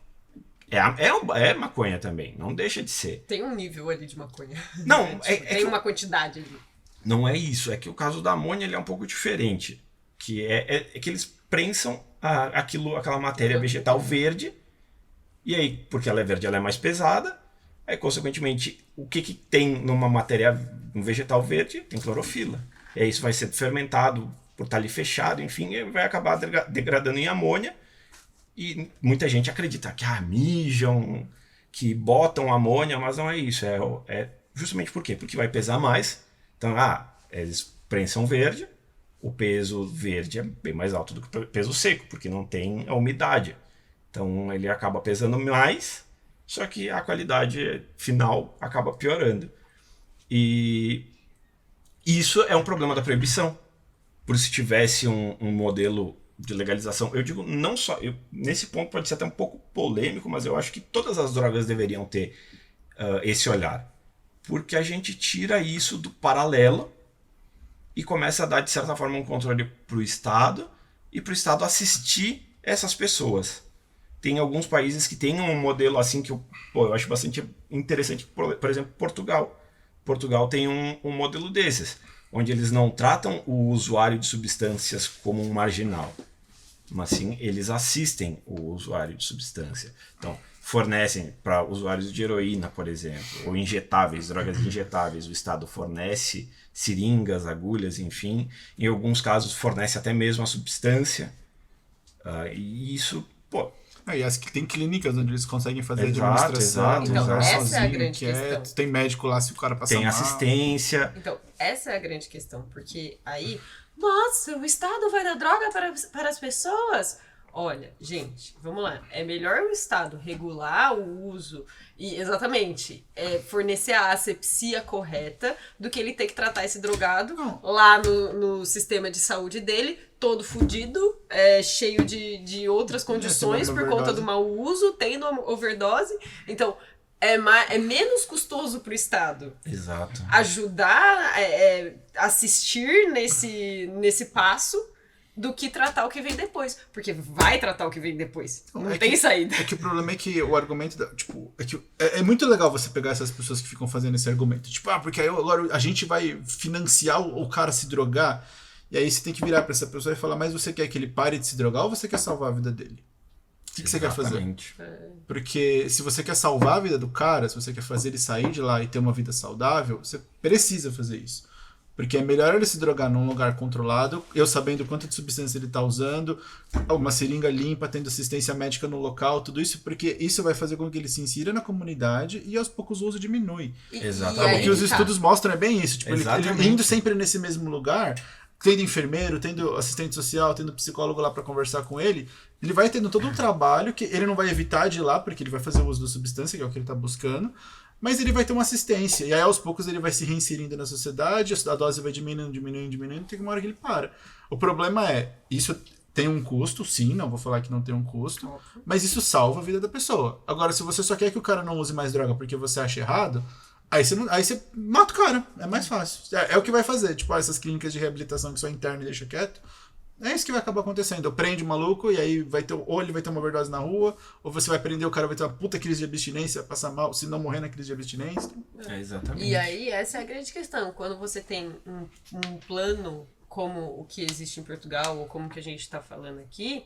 É maconha também, não deixa de ser. Tem um nível ali de maconha. Não, tem uma quantidade ali. Não é isso, é que o caso da amônia ele é um pouco diferente. Que é que eles prensam aquela matéria vegetal verde, e aí, porque ela é verde, ela é mais pesada, aí, consequentemente, o que tem numa matéria, um vegetal verde? Tem clorofila. E aí isso vai ser fermentado por estar ali fechado, enfim, e vai acabar degradando em amônia. E muita gente acredita que mijam, que botam amônia, mas não é isso. É justamente por quê? Porque vai pesar mais. Então, eles prensam verde, o peso verde é bem mais alto do que o peso seco, porque não tem a umidade. Então ele acaba pesando mais, só que a qualidade final acaba piorando. E isso é um problema da proibição. Por se tivesse um modelo de legalização, eu digo não só... nesse ponto pode ser até um pouco polêmico, mas eu acho que todas as drogas deveriam ter esse olhar. Porque a gente tira isso do paralelo e começa a dar, de certa forma, um controle para o Estado e para o Estado assistir essas pessoas. Tem alguns países que têm um modelo assim que eu acho bastante interessante. Por exemplo, Portugal. Portugal tem um modelo desses, onde eles não tratam o usuário de substâncias como um marginal, mas sim eles assistem o usuário de substância. Então, fornecem para usuários de heroína, por exemplo, ou injetáveis, drogas injetáveis. O Estado fornece seringas, agulhas, enfim. Em alguns casos fornece até mesmo a substância. E isso, E as que tem clínicas onde eles conseguem fazer Exato, administração. exato. Então, essa sozinho, é a grande quieto. questão. Tem médico lá se o cara passar tem mal. assistência. Então, essa é a grande questão, porque aí, nossa, o Estado vai dar droga para as pessoas? Olha, gente, vamos lá. É melhor o Estado regular o uso e, exatamente, fornecer a asepsia correta do que ele ter que tratar esse drogado lá no sistema de saúde dele, todo fudido, cheio de outras condições por conta do mau uso, tendo overdose. Então, é menos custoso para o Estado Exato. ajudar, assistir nesse passo, do que tratar o que vem depois. Porque vai tratar o que vem depois. Não tem saída. É que o problema é que o argumento... é muito legal você pegar essas pessoas que ficam fazendo esse argumento. Tipo, porque aí agora a gente vai financiar o cara se drogar. E aí você tem que virar pra essa pessoa e falar, mas você quer que ele pare de se drogar ou você quer salvar a vida dele? O que você quer fazer? Porque se você quer salvar a vida do cara, se você quer fazer ele sair de lá e ter uma vida saudável, você precisa fazer isso. Porque é melhor ele se drogar num lugar controlado, eu sabendo quanto de substância ele está usando, uma seringa limpa, tendo assistência médica no local, tudo isso, porque isso vai fazer com que ele se insira na comunidade e aos poucos o uso diminui. Exatamente. O que os estudos mostram é bem isso. Tipo, ele indo sempre nesse mesmo lugar, tendo enfermeiro, tendo assistente social, tendo psicólogo lá para conversar com ele vai tendo todo um trabalho que ele não vai evitar de ir lá, porque ele vai fazer o uso da substância, que é o que ele está buscando, mas ele vai ter uma assistência. E aí, aos poucos, ele vai se reinserindo na sociedade, a dose vai diminuindo, tem uma hora que ele para. O problema isso tem um custo, sim, não vou falar que não tem um custo, mas isso salva a vida da pessoa. Agora, se você só quer que o cara não use mais droga porque você acha errado, aí você mata o cara, é mais fácil. É o que vai fazer, tipo, essas clínicas de reabilitação que só interna e deixa quieto, é isso que vai acabar acontecendo. Prende o maluco e aí ou ele vai ter uma overdose na rua, ou você vai prender o cara, vai ter uma puta crise de abstinência, passar mal, se não morrer na crise de abstinência. Exatamente. E aí, essa é a grande questão. Quando você tem um plano como o que existe em Portugal, ou como que a gente está falando aqui,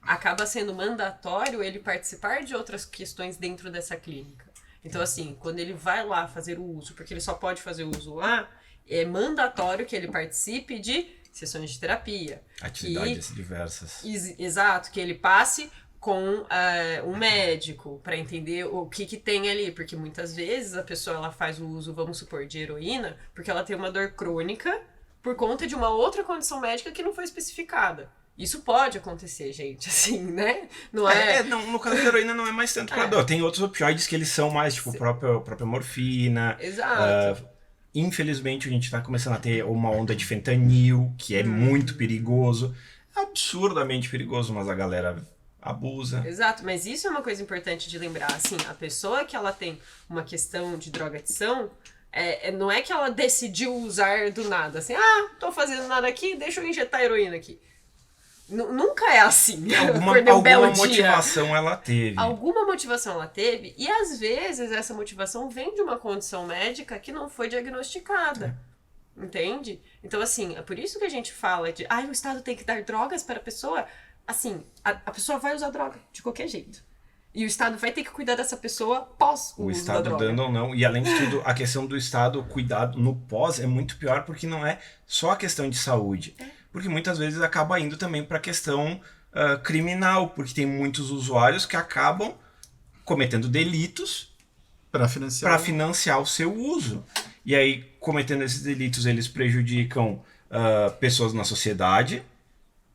acaba sendo mandatório ele participar de outras questões dentro dessa clínica. Então, assim, quando ele vai lá fazer o uso, porque ele só pode fazer o uso lá, é mandatório que ele participe de sessões de terapia. Atividades diversas. Exato, que ele passe com um médico para entender o que tem ali, porque muitas vezes a pessoa ela faz o uso, vamos supor, de heroína, porque ela tem uma dor crônica por conta de uma outra condição médica que não foi especificada. Isso pode acontecer, gente, assim, né? Não não, no caso da heroína não é mais tanto pra dor. Tem outros opioides que eles são mais, tipo, própria morfina. Exato. Infelizmente, a gente tá começando a ter uma onda de fentanil, que é muito perigoso. Absurdamente perigoso, mas a galera abusa. Exato, mas isso é uma coisa importante de lembrar. Assim, a pessoa que ela tem uma questão de drogadição, não é que ela decidiu usar do nada. Assim, tô fazendo nada aqui, deixa eu injetar heroína aqui. Nunca é assim. Alguma motivação ela teve. Alguma motivação ela teve, e às vezes essa motivação vem de uma condição médica que não foi diagnosticada. Entende? Então, assim, é por isso que a gente fala de o Estado tem que dar drogas para a pessoa. Assim, a pessoa vai usar droga de qualquer jeito. E o Estado vai ter que cuidar dessa pessoa pós o uso da droga. O Estado dando ou não. E além de tudo, a questão do Estado cuidar no pós é muito pior, porque não é só a questão de saúde. Porque muitas vezes acaba indo também para a questão criminal, porque tem muitos usuários que acabam cometendo delitos Para para financiar o seu uso. E aí, cometendo esses delitos, eles prejudicam pessoas na sociedade,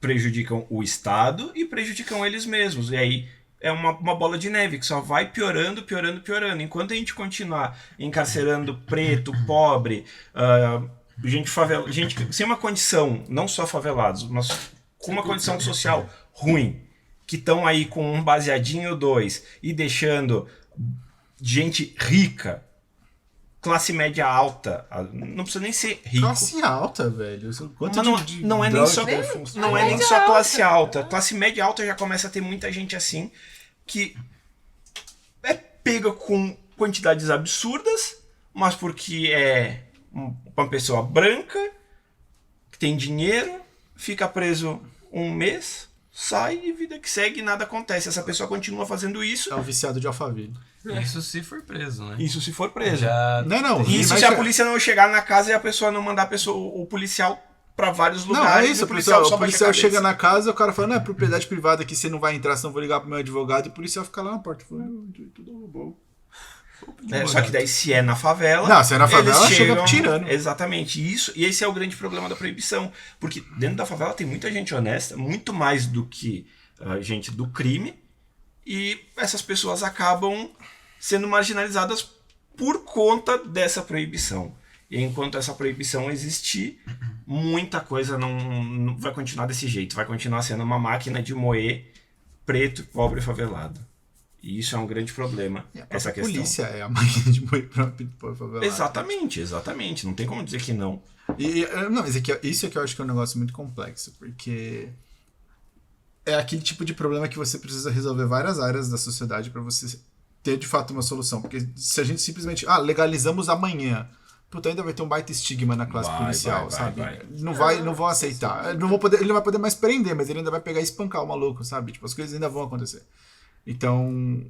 prejudicam o Estado e prejudicam eles mesmos. E aí é uma bola de neve que só vai piorando, piorando, piorando. Enquanto a gente continuar encarcerando preto, pobre, gente favela, gente sem uma condição, não só favelados, mas com uma condição social ruim, que estão aí com um baseadinho ou dois e deixando gente rica, classe média alta, não precisa nem ser rico. Classe alta, velho. Quanto Mas não é nem só, não é nem média só alta. classe alta. Classe média alta já começa a ter muita gente assim que é pega com quantidades absurdas, mas porque é uma pessoa branca, que tem dinheiro, fica preso um mês, sai e vida que segue, nada acontece. Essa pessoa continua fazendo isso. É um viciado de Alphaville. Isso se for preso, né? Isso se for preso. Já... Não. Isso se a polícia não chegar na casa e a pessoa não mandar o policial pra vários Não, lugares. é isso, o policial só o policial baixa a chega cabeça. na casa, o cara fala, não, é propriedade privada aqui, você não vai entrar, senão eu vou ligar pro meu advogado, e o policial fica lá na porta. Fala, tudo bom. Só que daí, se é na favela. Não, se é na favela, eles chega tirando. Exatamente. E esse é o grande problema da proibição. Porque dentro da favela tem muita gente honesta, muito mais do que gente do crime. E essas pessoas acabam sendo marginalizadas por conta dessa proibição. E enquanto essa proibição existir, muita coisa não vai continuar desse jeito. Vai continuar sendo uma máquina de moer preto, pobre e favelado. E isso é um grande problema, essa questão. A polícia é a máquina de moer pra favelado. Exatamente. Não tem como dizer que não. Não, mas isso é que eu acho que é um negócio muito complexo, porque é aquele tipo de problema que você precisa resolver várias áreas da sociedade pra você ter de fato uma solução. Porque se a gente simplesmente, legalizamos amanhã, puta, ainda vai ter um baita estigma na classe policial, sabe? vai. Não vão aceitar. Ele não vai poder mais prender, mas ele ainda vai pegar e espancar o maluco, sabe? Tipo, as coisas ainda vão acontecer. Então,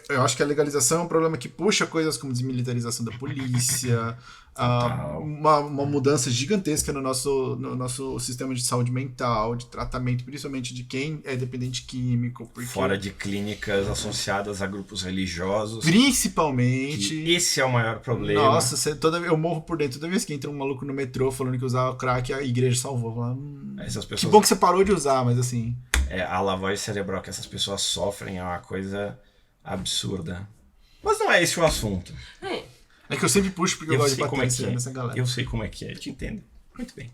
eu acho que a legalização é um problema que puxa coisas como desmilitarização da polícia, uma mudança gigantesca no nosso sistema de saúde mental, de tratamento, principalmente de quem é dependente químico. Porque... Fora de clínicas associadas a grupos religiosos. Principalmente. Esse é o maior problema. Nossa, eu morro por dentro. Toda vez que entra um maluco no metrô falando que usava crack, a igreja salvou. Essas pessoas... Que bom que você parou de usar, mas assim... a lavagem cerebral que essas pessoas sofrem é uma coisa absurda. Mas não é esse o assunto. É que eu sempre puxo porque eu gosto de como é bater que é. nessa galera. Eu sei como é que é, eu te entendo. Muito bem.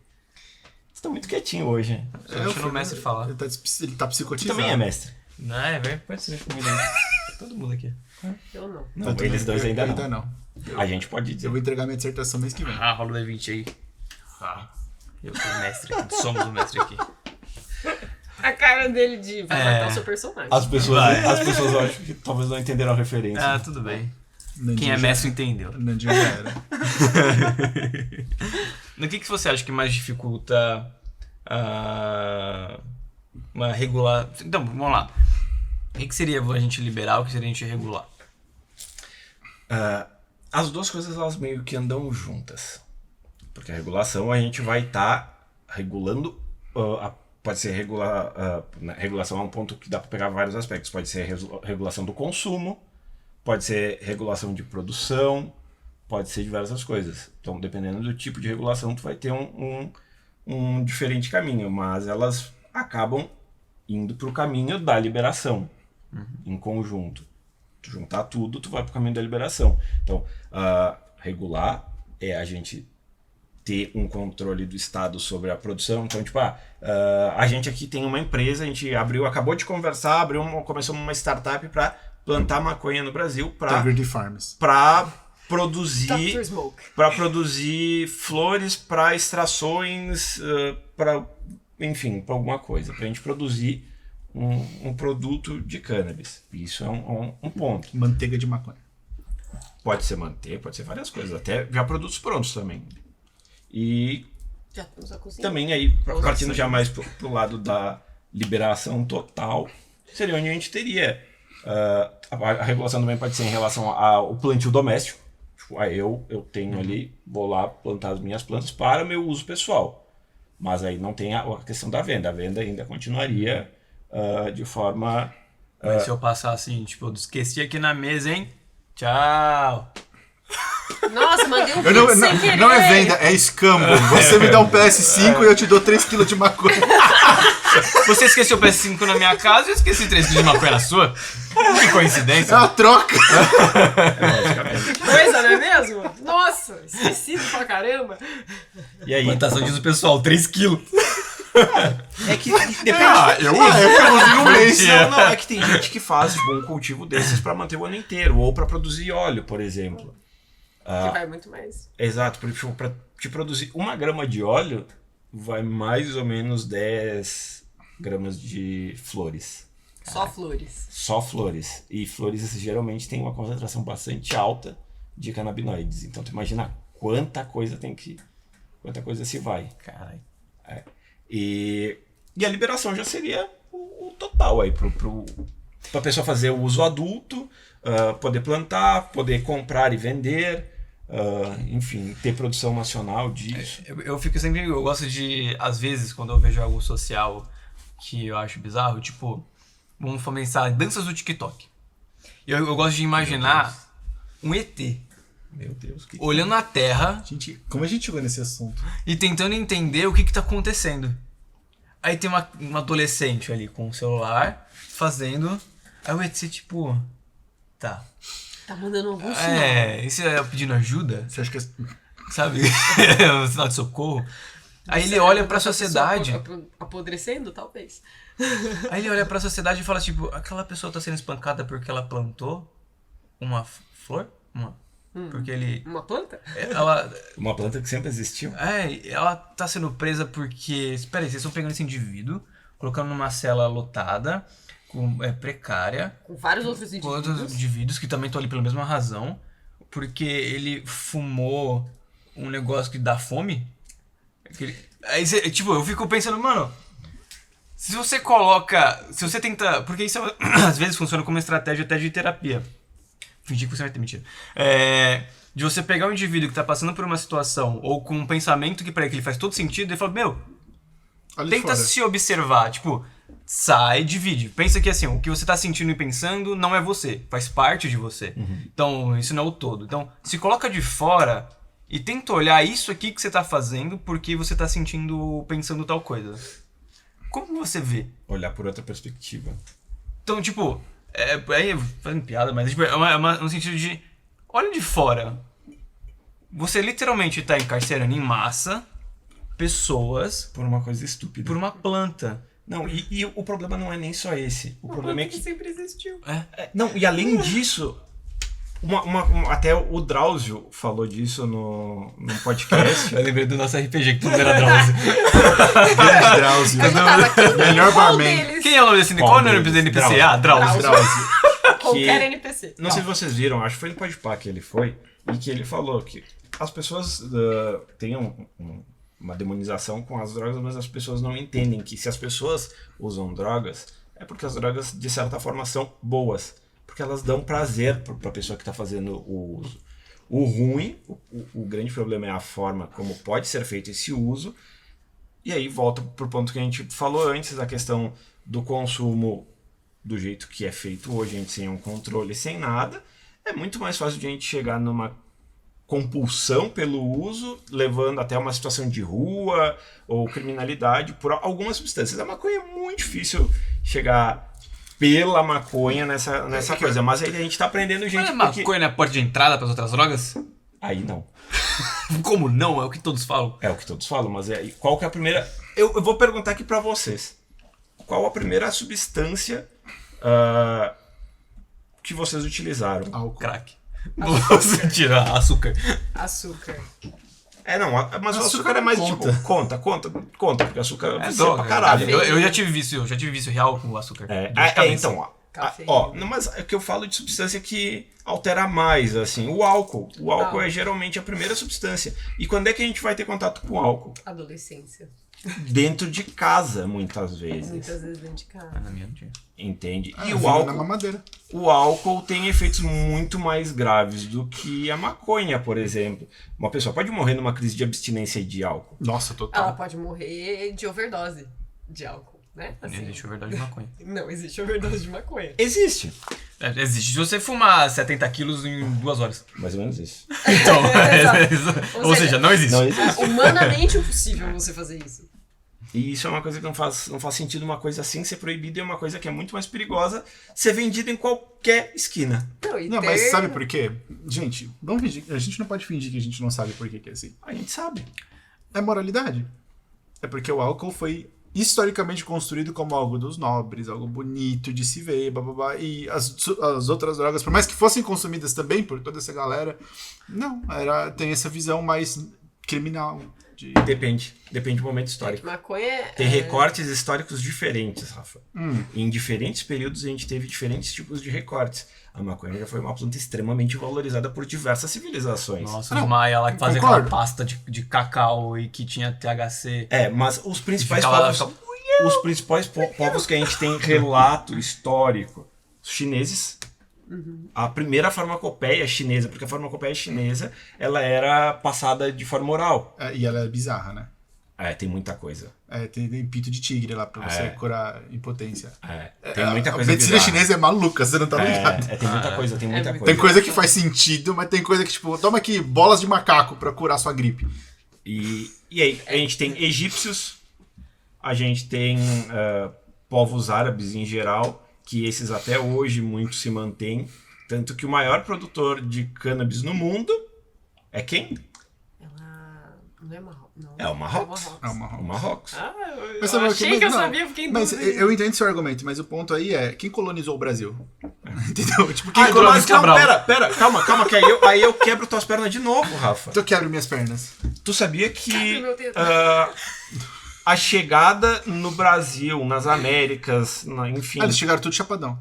Você tá muito quietinho hoje. Deixa o mestre falar. Ele tá Você psicotizado. também é mestre. Não, é verdade. Pode ser comigo aí. Todo mundo aqui. Eu não. Não, eles dois ainda não. não. A gente pode dizer. Eu vou entregar minha dissertação mês que vem. Rola o D20 aí. Eu sou o mestre aqui. Somos o mestre aqui. A cara dele de vai matar o seu personagem. As pessoas eu acho que talvez não entenderam a referência. Tudo bem. Nandinho Quem é mestre entendeu. Nandinho já era. No que você acha que mais dificulta uma regular... Então, vamos lá. O que seria a gente liberar, o que seria a gente regular? As duas coisas elas meio que andam juntas. Porque a regulação a gente vai estar regulando... pode ser regulação é um ponto que dá para pegar vários aspectos. Pode ser regulação do consumo, pode ser regulação de produção, pode ser diversas coisas. Então, dependendo do tipo de regulação, tu vai ter um diferente caminho, mas elas acabam indo para o caminho da liberação, em conjunto. Tu juntar tudo, tu vai para o caminho da liberação. Então, regular é a gente ter um controle do Estado sobre a produção. Então, tipo, a gente aqui tem uma empresa, a gente acabou de conversar, começou uma startup para plantar maconha no Brasil para produzir flores para extrações, para alguma coisa, para a gente produzir um produto de cannabis. Isso é um ponto. Manteiga de maconha. Pode ser manteiga, pode ser várias coisas, até já produtos prontos também. E já estamos a cozinhar. Também aí, partindo já mais pro lado da liberação total, seria onde a gente teria a regulação também pode ser em relação ao plantio doméstico. Tipo, eu tenho ali, vou lá plantar as minhas plantas para meu uso pessoal. Mas aí não tem a questão da venda. A venda ainda continuaria de forma Mas se eu passar assim, tipo, eu esqueci aqui na mesa, hein? Tchau. Nossa, mandei um vídeo sem querer. Não é venda, é escambo. Você me dá um PS5 e eu te dou 3kg de maconha. Você esqueceu o PS5 na minha casa e eu esqueci 3 quilos de maconha na sua? Que coincidência. É uma troca. Que coisa, não é mesmo? Nossa, esquecido pra caramba. E aí? Plantação diz o pessoal, 3 quilos. É que depende. Eu produzi um mês. Não, é que tem gente que faz tipo, um cultivo desses pra manter o ano inteiro, ou pra produzir óleo, por exemplo. Que vai muito mais. Exato, porque tipo, pra te produzir 1 grama de óleo, vai mais ou menos 10 gramas de flores. Só flores. Só flores. E flores geralmente têm uma concentração bastante alta de canabinoides. Então tu imagina quanta coisa se vai. Caralho. E a liberação já seria o total aí pra pessoa fazer o uso adulto, poder plantar, poder comprar e vender, enfim, ter produção nacional disso. Eu fico sempre. Eu gosto de. Às vezes, quando eu vejo algo social que eu acho bizarro, tipo, vamos pensar danças do TikTok. Eu gosto de imaginar um ET Meu Deus, que olhando a Terra Gente, como a gente chegou nesse assunto? e tentando entender o que tá acontecendo. Aí tem uma adolescente ali com o celular fazendo. Aí o ET, tipo. Tá. Tá mandando algum sinal. Isso é pedindo ajuda, Você acha que... sabe? Um sinal de socorro. Aí ele olha pra sociedade. Apodrecendo, talvez. Aí ele olha pra sociedade e fala, tipo, aquela pessoa tá sendo espancada porque ela plantou uma flor? Porque ele. Uma planta? Ela. uma planta que sempre existiu. Ela tá sendo presa porque. Espera aí, vocês estão pegando esse indivíduo, colocando numa cela lotada, precária, Com vários outros com outros indivíduos. indivíduos que também estão ali pela mesma razão, porque ele fumou um negócio que dá fome. Aí, tipo, eu fico pensando, mano, se você tenta, porque isso às vezes funciona como estratégia até de terapia. Fingir que você vai ter mentira. De você pegar um indivíduo que tá passando por uma situação, ou com um pensamento que pra ele faz todo sentido, e fala, meu, Olha tenta fora. se observar, tipo, sai, divide. Pensa que assim, o que você tá sentindo e pensando não é você, faz parte de você. Então, isso não é o todo. Então, se coloca de fora e tenta olhar isso aqui que você tá fazendo porque você tá sentindo, pensando tal coisa. Como você vê? Olhar por outra perspectiva. Então, tipo, aí fazendo piada, mas tipo, no sentido de, olha de fora. Você literalmente tá encarcerando em massa pessoas Por uma coisa estúpida. por uma planta. Não, e o problema não é nem só esse. O problema é que. sempre existiu. Não, e além disso, até o Drauzio falou disso no podcast. Eu lembrei do nosso RPG, que tudo era Drauzio. Grande Drauzio. Melhor Qual barman. deles? Quem é o nome desse? Qual é o nome do NPC? Ah, Drauzio. Drauzio. Qualquer NPC. Não sei se vocês viram, acho que foi no Podpah que ele foi, e que ele falou que as pessoas têm uma demonização com as drogas, mas as pessoas não entendem que se as pessoas usam drogas, é porque as drogas, de certa forma, são boas. Porque elas dão prazer para a pessoa que está fazendo o uso. O ruim, o grande problema é a forma como pode ser feito esse uso. E aí volta pro ponto que a gente falou antes, da questão do consumo do jeito que é feito hoje, a gente sem um controle, sem nada. É muito mais fácil de a gente chegar numa compulsão pelo uso, levando até uma situação de rua ou criminalidade por algumas substâncias. A maconha é muito difícil chegar pela maconha nessa coisa, mas aí a gente tá aprendendo gente... Mas a maconha não é a porta de entrada para as outras drogas? Aí não. Como não? É o que todos falam. É o que todos falam, mas qual que é a primeira... Eu vou perguntar aqui pra vocês. Qual a primeira substância que vocês utilizaram? Álcool. Crack. Nossa, tira açúcar. Açúcar. Não, mas o açúcar é mais conta. tipo... Conta, porque açúcar É vicia droga. pra caralho. Eu já tive vício real com o açúcar. Então, ó. Cafeína. Mas é que eu falo de substância que altera mais, assim. O álcool. O álcool é geralmente a primeira substância. E quando é que a gente vai ter contato com o álcool? Adolescência. Dentro de casa, muitas vezes. Muitas vezes dentro de casa. Na minha não tinha. Entende? E Eu o vi na álcool, mamadeira. o álcool tem efeitos muito mais graves do que a maconha, por exemplo. Uma pessoa pode morrer numa crise de abstinência de álcool. Nossa, total. Ela pode morrer de overdose de álcool. né? Não Assim, existe overdose de maconha. não existe overdose de maconha. Existe. Existe se você fumar 70 quilos em 2 horas. Mais ou menos isso. Então, Exato. ou seja, não existe. Não existe. É humanamente impossível você fazer isso. E isso é uma coisa que não faz sentido uma coisa assim ser proibida e é uma coisa que é muito mais perigosa ser vendida em qualquer esquina. Não, mas sabe por quê? Gente, vamos fingir, a gente não pode fingir que a gente não sabe por que é assim. A gente sabe. É moralidade. É porque o álcool foi historicamente construído como algo dos nobres, algo bonito de se ver, blá, e as outras drogas, por mais que fossem consumidas também por toda essa galera, não, tem essa visão mais criminal. Depende do momento histórico. Maconha Tem recortes históricos diferentes, Rafa. Em diferentes períodos a gente teve diferentes tipos de recortes. A maconha já foi uma planta extremamente valorizada por diversas civilizações. Nossa, os Maia lá que fazia concordo. aquela pasta de cacau e que tinha THC. Mas os principais Ficava lá, povos, os principais povos que a gente tem relato histórico, os chineses, a primeira farmacopeia chinesa, porque a farmacopeia chinesa, ela era passada de forma oral. E ela é bizarra, né? Tem muita coisa. Tem pito de tigre lá pra você curar impotência. Tem muita coisa A medicina bizarra. chinesa é maluca, você não tá ligado. Tem muita coisa, tem muita coisa. Tem coisa que faz sentido, mas tem coisa que, tipo, toma aqui bolas de macaco pra curar sua gripe. E aí, a gente tem egípcios, a gente tem povos árabes em geral, que esses até hoje muito se mantêm. Tanto que o maior produtor de cannabis no mundo é quem? Não é Marrocos. Não. É o Marrocos. É o Marrocos. O Marrocos. Mas Eu sabe o achei que eu não, sabia, fiquei em Mas dúvida. eu entendo seu argumento, mas o ponto aí é quem colonizou o Brasil? Entendeu? Tipo, quem Mas colonizou... não, pera, calma, que aí eu quebro tuas pernas de novo, Rafa. Eu quebro minhas pernas. Tu sabia Quebra que meu dedo. a chegada no Brasil, nas Américas, enfim, Eles chegaram tudo chapadão.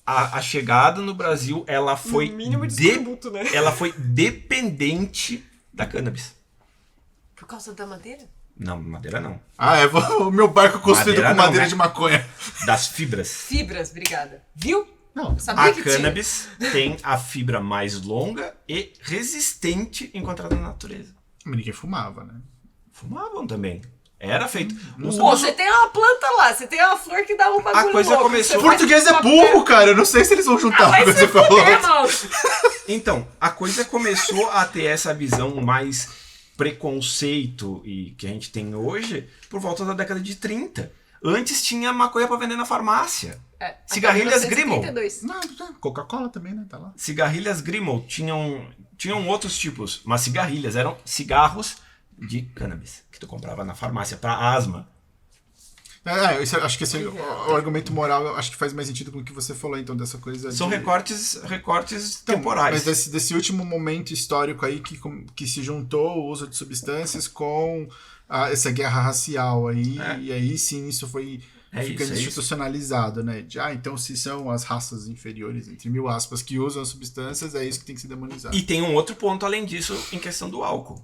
a chegada no Brasil, ela foi No mínimo de escorbuto, né? ela foi dependente da cannabis. Por causa da madeira? Não, madeira não. O meu barco construído Madeira com não, madeira né? de maconha. Das fibras. Fibras, obrigada. Viu? Não, Sabia A que cannabis tem a fibra mais longa e resistente encontrada na natureza. mas ninguém fumava, né? Fumavam também. Era feito. tinha. Pô, você tem uma planta lá, você tem uma flor que dá um bagulho A coisa louco, começou- você O português é burro, cara. Eu não sei se eles vão juntar o Vai que se você falou. fuder, mano. Então, a coisa começou a ter essa visão mais preconceito e que a gente tem hoje por volta da década de 30. Antes tinha maconha pra vender na farmácia. Cigarrilhas Grimmel. 1932. Não, Coca-Cola também, né? Tá lá. Cigarrilhas Grimmel tinham outros tipos, mas cigarrilhas eram cigarros de cannabis que tu comprava na farmácia pra asma. Acho que o argumento moral eu acho que faz mais sentido com o que você falou, então, dessa coisa. São de... recortes Então, temporais. Mas desse último momento histórico aí que se juntou o uso de substâncias com essa guerra racial aí, e aí sim isso foi ficando institucionalizado, né? Então se são as raças inferiores, entre mil aspas, que usam as substâncias, é isso que tem que ser demonizado. E tem um outro ponto além disso em questão do álcool.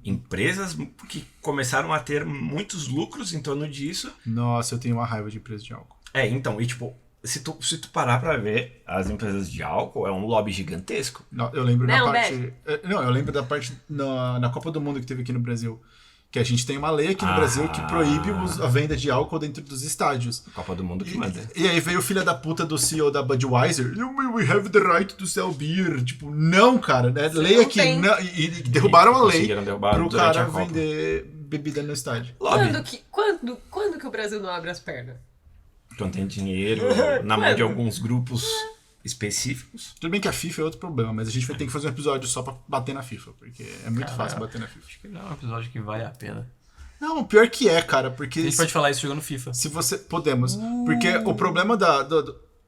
Empresas que começaram a ter muitos lucros em torno disso. Nossa, eu tenho uma raiva de empresa de álcool. Então, e tipo, se tu parar pra ver, as empresas de álcool é um lobby gigantesco. Não, eu lembro Não, na parte. Não, eu lembro da parte na Copa do Mundo que teve aqui no Brasil. Que a gente tem uma lei aqui no Brasil que proíbe a venda de álcool dentro dos estádios. Copa do Mundo que manda. E aí veio o filho da puta do CEO da Budweiser. We have the right to sell beer. Tipo, não, cara. Né? Lei não aqui. tem. Não, e derrubaram a lei Conseguiram derrubar pro durante cara a Copa. vender bebida no estádio. Lobby. Quando que o Brasil não abre as pernas? Quando tem dinheiro na mão de alguns grupos específicos. Tudo bem que a FIFA é outro problema, mas a gente vai ter que fazer um episódio só pra bater na FIFA. Porque é muito fácil bater na FIFA. Acho que não é um episódio que vale a pena. Não, pior que é, cara. Porque A gente pode falar isso jogando FIFA. se você... Podemos. Porque o problema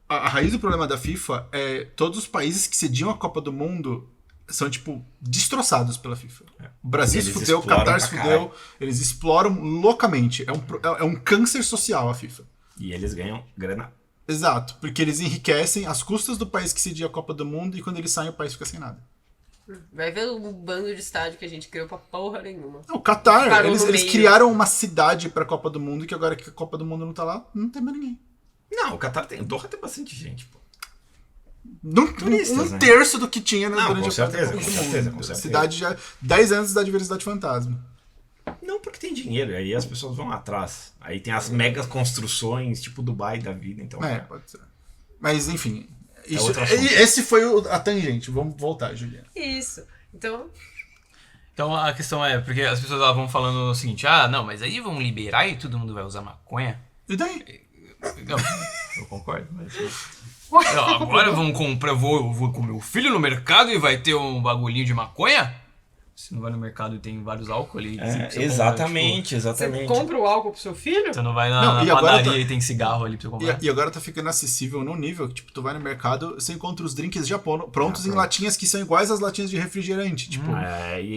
a raiz do problema da FIFA é todos os países que cediam a Copa do Mundo são, tipo, destroçados pela FIFA. O Brasil se Eles fudeu, o exploram Qatar pra se fudeu. Eles exploram loucamente. É um câncer social a FIFA. E eles ganham grana. Exato. Porque eles enriquecem às custas do país que cedia a Copa do Mundo e quando eles saem o país fica sem nada. Vai ver o bando de estádio que a gente criou pra porra nenhuma. O Qatar, Parou eles no meio. criaram uma cidade pra Copa do Mundo que agora que a Copa do Mundo não tá lá, não tem mais ninguém. Não, o Qatar tem. Doha tem bastante gente, pô. Um né? terço do que tinha Não, durante com a Copa certeza, do com Mundo. certeza, com certeza. Cidade já 10 anos da diversidade fantasma. Não, porque tem dinheiro, aí as pessoas vão atrás. Aí tem as mega construções, tipo Dubai da vida, então... Pode ser. Mas, enfim, outro assunto. esse foi a tangente. Vamos voltar, Juliana. Isso. Então a questão é, porque as pessoas elas vão falando o seguinte, não, mas aí vão liberar e todo mundo vai usar maconha? E daí? Não, eu concordo, mas... Não, agora vamos comprar, eu vou com meu filho no mercado e vai ter um bagulhinho de maconha? Você não vai no mercado e tem vários álcool ali. Exatamente, Você exatamente. compra o álcool pro seu filho? Você não vai Não, na e agora padaria e tem cigarro ali pra você comprar. E agora tá ficando acessível num nível que, tipo, tu vai no mercado, você encontra os drinks já prontos em latinhas que são iguais às latinhas de refrigerante. Tipo,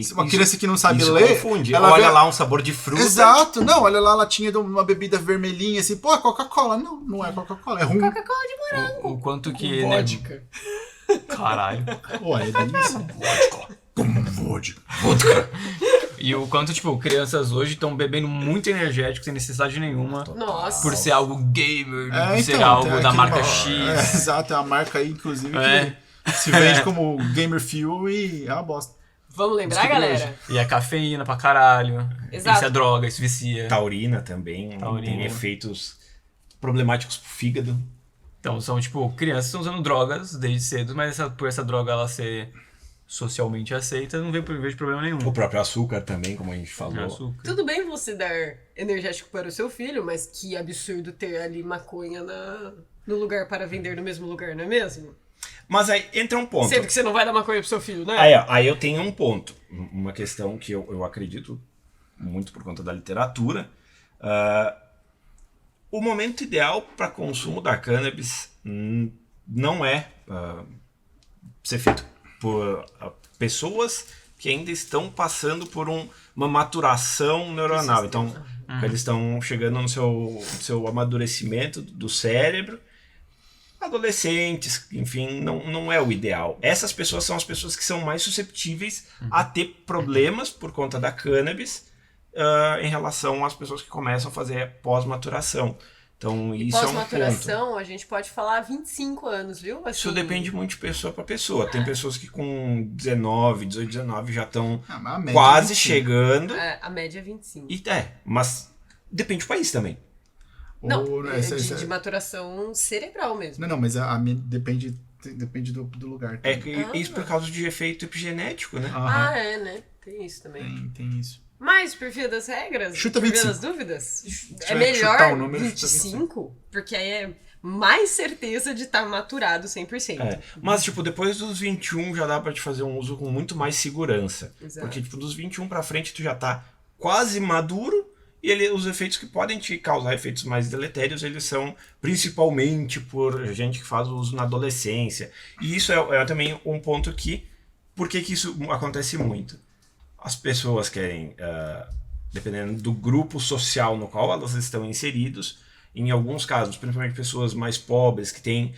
se uma criança que não sabe ler, confunde. ela Olha vê... lá um sabor de fruta. Exato, não, olha lá a latinha de uma bebida vermelhinha, assim, pô, Coca-Cola. Não, não é Coca-Cola, é rum. Coca-Cola de morango. O quanto que... Vodka. Caralho. Pô, é delícia. Vodka. E o quanto, tipo, crianças hoje estão bebendo muito energético sem necessidade nenhuma. Nossa. Por ser algo gamer, por então, ser algo tem da aqui marca uma- X. exato, é uma marca aí, inclusive, É. que se vende como Gamer Fuel e é uma bosta. Vamos lembrar, Descobri galera? E é cafeína pra caralho. Exato. Isso é droga, isso vicia. Taurina também, Taurina. tem efeitos problemáticos pro fígado. Então são, tipo, crianças que estão usando drogas desde cedo, mas por essa droga ela ser socialmente aceita, não vejo problema nenhum. O próprio açúcar também, como a gente falou. Açúcar. Tudo bem você dar energético para o seu filho, mas que absurdo ter ali maconha no lugar para vender no mesmo lugar, não é mesmo? Mas aí entra um ponto. Sendo que você não vai dar maconha pro seu filho, né? Aí eu tenho um ponto. Uma questão que eu acredito muito por conta da literatura. O momento ideal para consumo da cannabis não é ser feito por pessoas que ainda estão passando por uma maturação neuronal. Então, eles estão chegando no seu amadurecimento do cérebro. Adolescentes, enfim, não é o ideal. Essas pessoas são as pessoas que são mais susceptíveis a ter problemas por conta da cannabis em relação às pessoas que começam a fazer pós-maturação. Então, isso é um ponto. Pós-maturação, a gente pode falar 25 anos, viu? Assim, Isso depende muito de pessoa para pessoa. Tem pessoas que com 18, 19 já estão Mas a média quase é 25. chegando. a média é 25. Mas depende do país também. Não, Ou, de maturação cerebral mesmo. Não, mas depende do lugar. É que isso por causa de efeito epigenético, né? Aham. É, né? Tem isso também. Tem isso. Mas, por via das regras, Chuta por via 25. das dúvidas, Se é tiver que melhor chutar o número, 25, porque aí é mais certeza de estar maturado 100%. Mas, tipo, depois dos 21 já dá pra te fazer um uso com muito mais segurança. Exato. Porque, tipo, dos 21 pra frente tu já tá quase maduro e os efeitos que podem te causar efeitos mais deletérios, eles são principalmente por gente que faz o uso na adolescência. E isso é também um ponto que... Por que isso acontece muito? As pessoas querem, dependendo do grupo social no qual elas estão inseridos, em alguns casos, principalmente pessoas mais pobres, que têm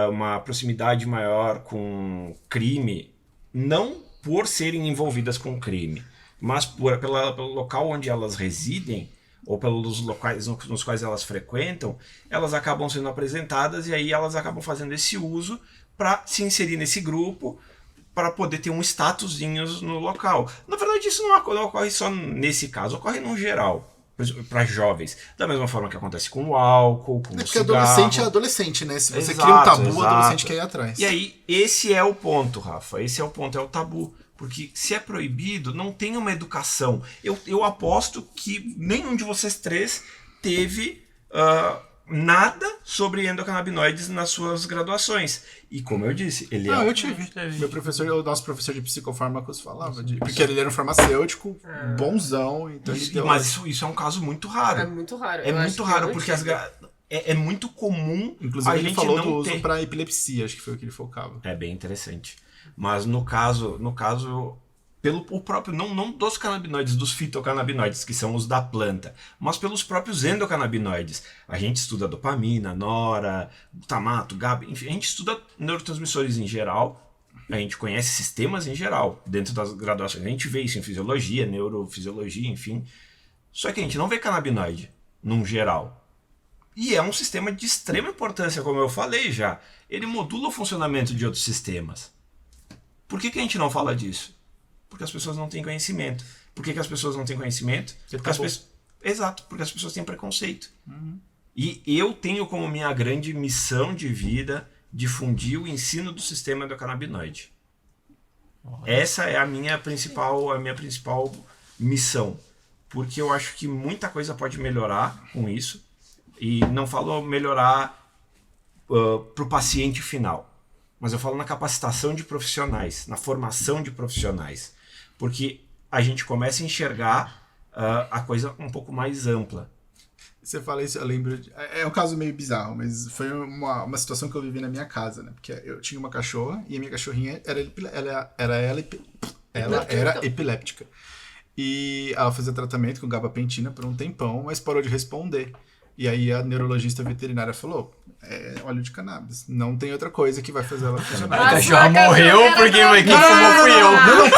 uma proximidade maior com crime, não por serem envolvidas com crime, mas pelo local onde elas residem, ou pelos locais nos quais elas frequentam, elas acabam sendo apresentadas e aí elas acabam fazendo esse uso para se inserir nesse grupo, para poder ter um statusinho no local. Na verdade, isso não ocorre só nesse caso, ocorre no geral, para jovens. Da mesma forma que acontece com o álcool, com o Porque cigarro. adolescente é adolescente, né? Se você Exato, cria um tabu, o exato. adolescente quer ir atrás. E aí, esse é o ponto, Rafa. Esse é o ponto, é o tabu. Porque se é proibido, não tem uma educação. Eu aposto que nenhum de vocês três teve nada sobre endocannabinoides nas suas graduações. E como eu disse, ele Não, é... eu tive. O nosso professor de psicofármacos falava porque ele era um farmacêutico bonzão, então ele deu... Mas isso é um caso muito raro. É muito raro. É Eu acho muito que raro, eu porque tive. é muito comum Inclusive a ele gente falou não do uso ter. pra epilepsia, acho que foi o que ele focava. É bem interessante. Mas no caso pelo o próprio, não dos canabinoides, dos fitocannabinoides, que são os da planta, mas pelos próprios endocannabinoides. A gente estuda dopamina, nora, glutamato, GABA, enfim, a gente estuda neurotransmissores em geral, a gente conhece sistemas em geral, dentro das graduações. A gente vê isso em fisiologia, neurofisiologia, enfim. Só que a gente não vê canabinoide, num geral. E é um sistema de extrema importância, como eu falei já. Ele modula o funcionamento de outros sistemas. Por que a gente não fala disso? Porque as pessoas não têm conhecimento. Por que as pessoas não têm conhecimento? Porque as pessoas... Exato, porque as pessoas têm preconceito. E eu tenho como minha grande missão de vida difundir o ensino do sistema endocannabinoide. Essa é a minha principal missão. Porque eu acho que muita coisa pode melhorar com isso. E não falo melhorar para o paciente final, mas eu falo na capacitação de profissionais, na formação de profissionais. Porque a gente começa a enxergar a coisa um pouco mais ampla. Você fala isso, eu lembro... É um caso meio bizarro, mas foi uma situação que eu vivi na minha casa, né? Porque eu tinha uma cachorra e a minha cachorrinha ela era epiléptica. E ela fazia tratamento com gabapentina por um tempão, mas parou de responder. E aí a neurologista veterinária falou, óleo de cannabis, não tem outra coisa que vai fazer ela funcionar. A cachorra morreu porque quem fumou fui eu. Não,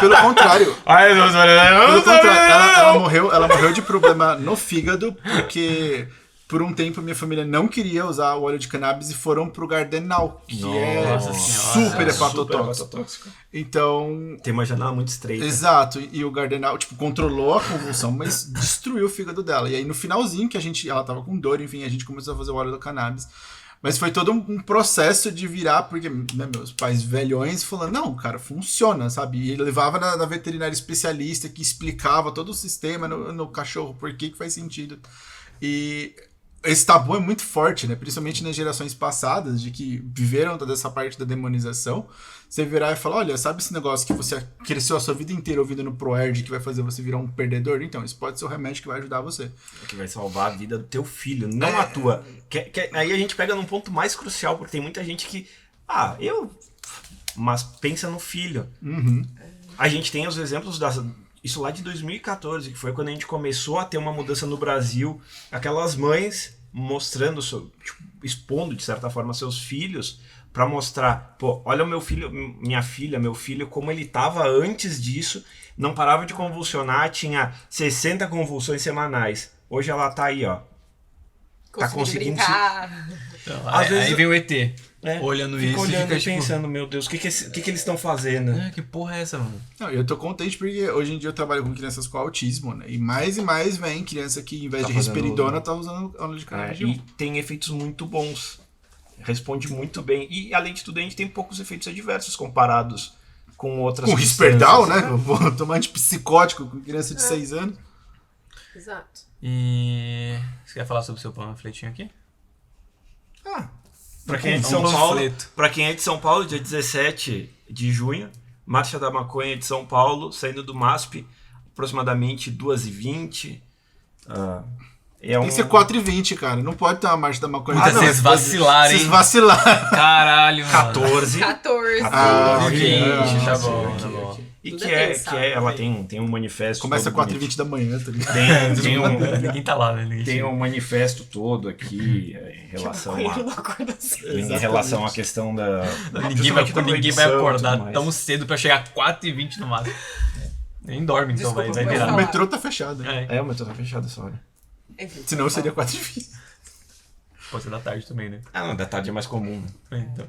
pelo contrário. Ai, não, Pelo contrário, ela morreu de problema no fígado, porque por um tempo minha família não queria usar o óleo de cannabis e foram pro Gardenal, que é super hepatotóxico. Então... Tem uma janela muito estreita. Exato, e o Gardenal, controlou a convulsão, mas destruiu o fígado dela. E aí no finalzinho que ela tava com dor, enfim, a gente começou a fazer o óleo do cannabis. Mas foi todo um processo de virar, porque meus pais velhões falando, não, cara, funciona, sabe? E ele levava na veterinária especialista que explicava todo o sistema no cachorro, por que faz sentido. E esse tabu é muito forte, né? Principalmente nas gerações passadas, de que viveram toda essa parte da demonização. Você virar e falar, olha, sabe esse negócio que você cresceu a sua vida inteira ouvindo no ProErd que vai fazer você virar um perdedor? Então, isso pode ser o remédio que vai ajudar você. Que vai salvar a vida do teu filho, não a tua. Aí a gente pega num ponto mais crucial, porque tem muita gente que... Mas pensa no filho. A gente tem os exemplos isso lá de 2014, que foi quando a gente começou a ter uma mudança no Brasil. Aquelas mães mostrando, expondo de certa forma seus filhos para mostrar, olha o meu filho, minha filha, meu filho, como ele estava antes disso, não parava de convulsionar, tinha 60 convulsões semanais. Hoje ela tá aí, ó. Tá conseguindo brincar. Então, aí vem o ET. Olhando fica isso olhando e fica pensando, meu Deus, o que eles estão fazendo? Que porra é essa, mano? Não, eu tô contente porque hoje em dia eu trabalho com crianças com autismo, né? E mais vem criança que, em vez de risperidona, tá usando óleo de cannabis. E tem efeitos muito bons. Responde muito bem. E, além de tudo, a gente tem poucos efeitos adversos comparados com outras com Risperdal, né? Vou tomar antipsicótico com criança de 6 anos. Exato. E... Você quer falar sobre o seu panfletinho aqui? Pra quem é de São Paulo, dia 17 de junho, Marcha da Maconha de São Paulo, saindo do MASP, aproximadamente 2h20. Tem que ser 4h20, cara. Não pode ter uma Marcha da Maconha. Vocês vacilarem. Vocês vacilaram. Caralho, mano. 14. Gente, tá bom. E ela tem um manifesto. Começa 4h20 da manhã, tá ligado? Ninguém tá lá, né? Tem um manifesto todo aqui em relação à questão da. Ninguém vai acordar tão cedo pra chegar 4h20 no máximo. Nem dorme, então vai virar. O metrô tá fechado. O metrô tá fechado essa hora. Senão seria 4h20. Pode ser da tarde também, né? Não, da tarde é mais comum. Então.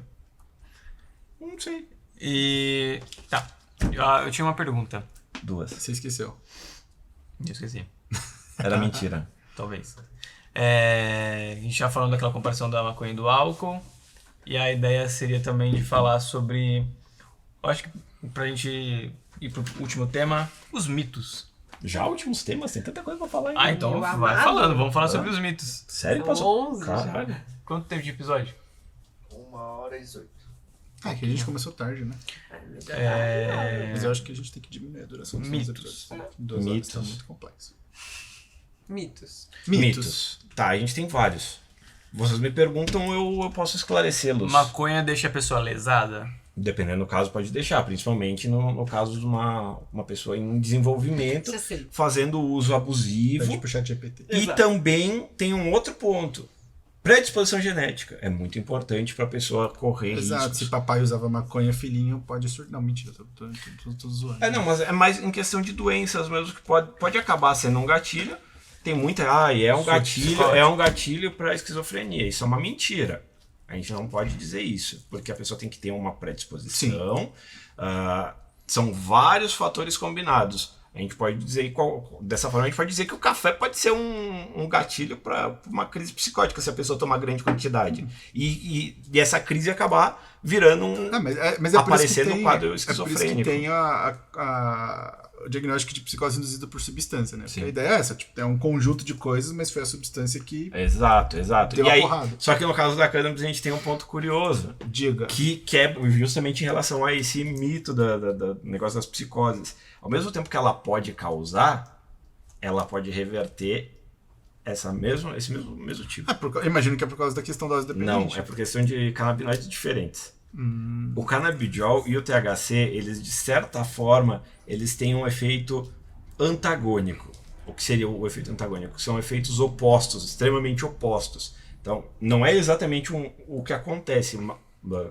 Não sei. E. Tá. Eu tinha uma pergunta. 2. Você esqueceu. Eu esqueci. Era mentira. Talvez. A gente já falando daquela comparação da maconha e do álcool. E a ideia seria também de falar sobre... Eu acho que pra gente ir pro último tema, os mitos. Já últimos temas? Tem tanta coisa pra falar ainda. Então vai falando. Vamos falar sobre os mitos. Sério? Passou 11 Caralho. Quanto tempo de episódio? 1h18. Que a gente começou tarde, né? Mas eu acho que a gente tem que diminuir a duração dos episódios. 2 horas tá muito complexo. Mitos. Tá, a gente tem vários. Vocês me perguntam, eu posso esclarecê-los. Maconha deixa a pessoa lesada? Dependendo do caso, pode deixar. Principalmente no caso de uma pessoa em desenvolvimento, fazendo uso abusivo. Pede pro ChatGPT. E também tem um outro ponto. Predisposição genética. É muito importante pra pessoa correr riscos. Exato. Se papai usava maconha, filhinho pode surtar. Não, mentira. Tô zoando. Não, mas é mais em questão de doenças mesmo, que pode acabar sendo um gatilho. Tem muita... é um gatilho pra esquizofrenia. Isso é uma mentira. A gente não pode dizer isso, porque a pessoa tem que ter uma predisposição. são vários fatores combinados. A gente pode dizer, dessa forma, a gente pode dizer que o café pode ser um gatilho para uma crise psicótica se a pessoa tomar grande quantidade. E essa crise acabar virando aparecendo um quadro esquizofrênico. É por isso que tem o diagnóstico de psicose induzida por substância, né? Porque a ideia é essa, tipo, é um conjunto de coisas, mas foi a substância que Exato. deu a porrada. Só que no caso da cannabis a gente tem um ponto curioso. Diga. Que é justamente em relação a esse mito do negócio das psicoses. Ao mesmo tempo que ela pode causar, ela pode reverter esse mesmo tipo. Imagino que é por causa da questão da dose dependente. Não, é por questão de canabinoides diferentes. O canabidiol e o THC, eles de certa forma, eles têm um efeito antagônico. O que seria o efeito antagônico? São efeitos opostos, extremamente opostos. Então, não é exatamente o que acontece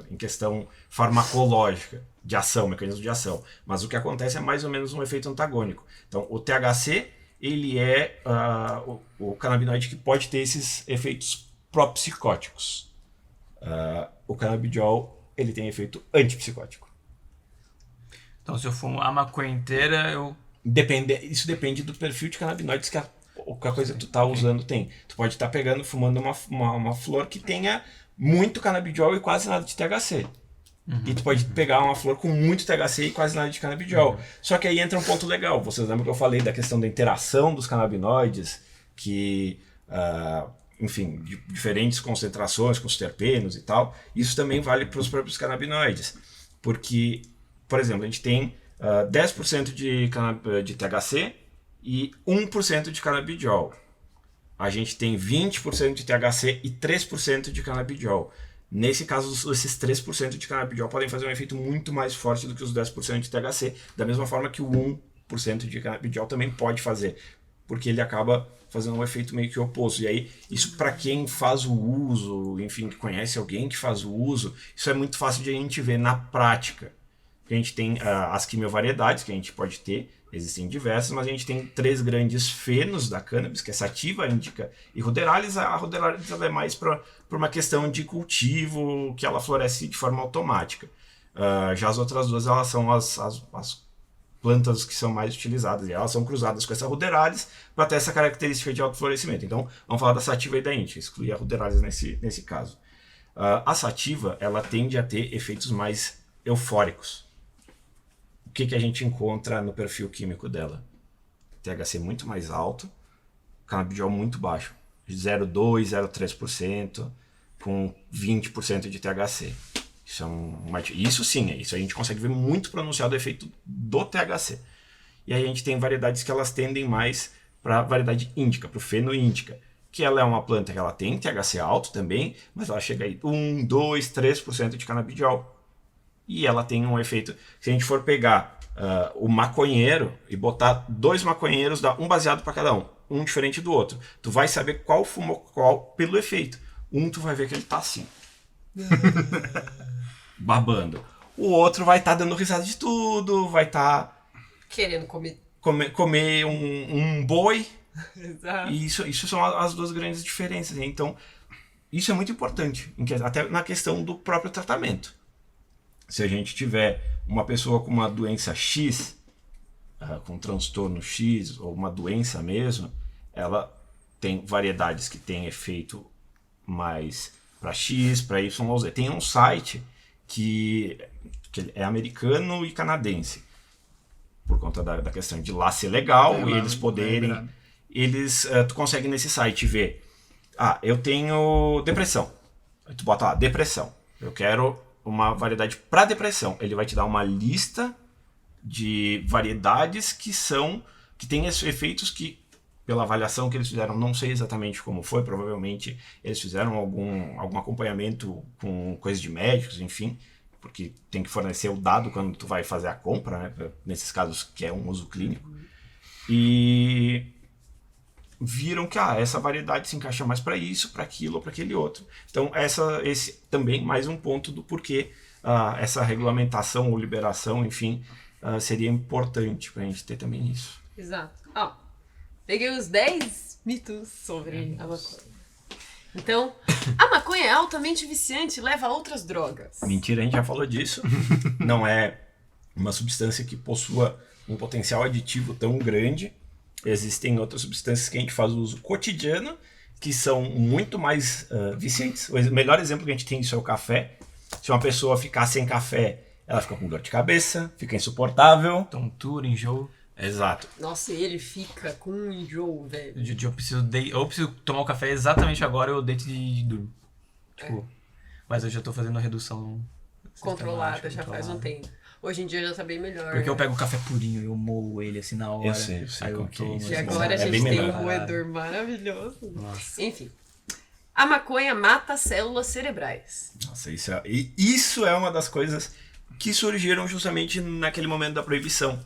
em questão farmacológica, de ação, mecanismo de ação, mas o que acontece é mais ou menos um efeito antagônico. Então, o THC, ele é o canabinoide que pode ter esses efeitos propsicóticos. O canabidiol, ele tem efeito antipsicótico. Então, se eu fumo a maconha inteira, Isso depende do perfil de canabinoides que a coisa que tu tá usando tem. Tu pode estar fumando uma flor que tenha muito canabidiol e quase nada de THC. E tu pode pegar uma flor com muito THC e quase nada de canabidiol. Só que aí entra um ponto legal. Vocês lembram que eu falei da questão da interação dos canabinoides, que, enfim, de diferentes concentrações com os terpenos e tal. Isso também vale para os próprios canabinoides. Porque, por exemplo, a gente tem 10% de THC e 1% de canabidiol. A gente tem 20% de THC e 3% de canabidiol. Nesse caso, esses 3% de canabidiol podem fazer um efeito muito mais forte do que os 10% de THC, da mesma forma que o 1% de canabidiol também pode fazer, porque ele acaba fazendo um efeito meio que oposto. E aí, isso para quem faz o uso, enfim, que conhece alguém que faz o uso, isso é muito fácil de a gente ver na prática. Porque a gente tem as quimiovariedades que a gente pode ter, existem diversas, mas a gente tem 3 grandes fenos da cannabis, que é sativa, índica e ruderalis. A ruderalis é mais por uma questão de cultivo, que ela floresce de forma automática. Já as outras duas, elas são as plantas que são mais utilizadas, e elas são cruzadas com essa ruderalis para ter essa característica de autoflorescimento. Então, vamos falar da sativa e da índica, excluir a ruderalis nesse caso. A sativa, ela tende a ter efeitos mais eufóricos. O que a gente encontra no perfil químico dela? THC muito mais alto, canabidiol muito baixo, 0,2%, 0,3%, com 20% de THC. Isso sim, isso a gente consegue ver muito pronunciado o efeito do THC. E aí a gente tem variedades que elas tendem mais para a variedade índica, para o fenoíndica, que ela é uma planta que ela tem THC alto também, mas ela chega aí 1, 2, 3% de canabidiol. E ela tem um efeito, se a gente for pegar o maconheiro e botar 2 maconheiros, dá um baseado para cada um diferente do outro. Tu vai saber qual fumou qual pelo efeito. Tu vai ver que ele tá assim, babando. O outro vai estar dando risada de tudo, vai estar querendo comer um boi. Exato. E isso são as 2 grandes diferenças. Então, isso é muito importante, até na questão do próprio tratamento. Se a gente tiver uma pessoa com uma doença X, com um transtorno X, ou uma doença mesmo, ela tem variedades que tem efeito mais para X, para Y ou Z. Tem um site que é americano e canadense, por conta da questão de lá ser legal e eles poderem... Tu consegue nesse site ver, eu tenho depressão. Aí tu bota lá, depressão. Eu quero uma variedade para depressão. Ele vai te dar uma lista de variedades que têm esses efeitos que, pela avaliação que eles fizeram, não sei exatamente como foi, provavelmente eles fizeram algum acompanhamento com coisas de médicos, enfim, porque tem que fornecer o dado quando tu vai fazer a compra, né, nesses casos que é um uso clínico. E viram que essa variedade se encaixa mais para isso, para aquilo ou para aquele outro. Então, esse também mais um ponto do porquê essa regulamentação ou liberação, enfim, seria importante para a gente ter também isso. Exato. Peguei os 10 mitos sobre a maconha. Então, a maconha é altamente viciante e leva a outras drogas. Mentira, a gente já falou disso. Não é uma substância que possua um potencial aditivo tão grande. Existem outras substâncias que a gente faz uso cotidiano, que são muito mais viciantes. O melhor exemplo que a gente tem disso é o café. Se uma pessoa ficar sem café, ela fica com dor de cabeça, fica insuportável. Tontura, enjoo. Exato. Nossa, ele fica com um enjoo, velho. Eu preciso tomar o café exatamente agora, eu deito de durmo. Tipo, mas eu já tô fazendo a redução Controlada, já sistemática, faz um tempo. Hoje em dia já tá bem melhor. Porque eu né? pego o café purinho e eu moo ele assim na hora. Eu sei aí como que é tomo, isso. E assim, agora a É gente bem tem melhor. um roedor maravilhoso. Nossa. Enfim. A maconha mata células cerebrais. Nossa, isso é uma das coisas que surgiram justamente naquele momento da proibição.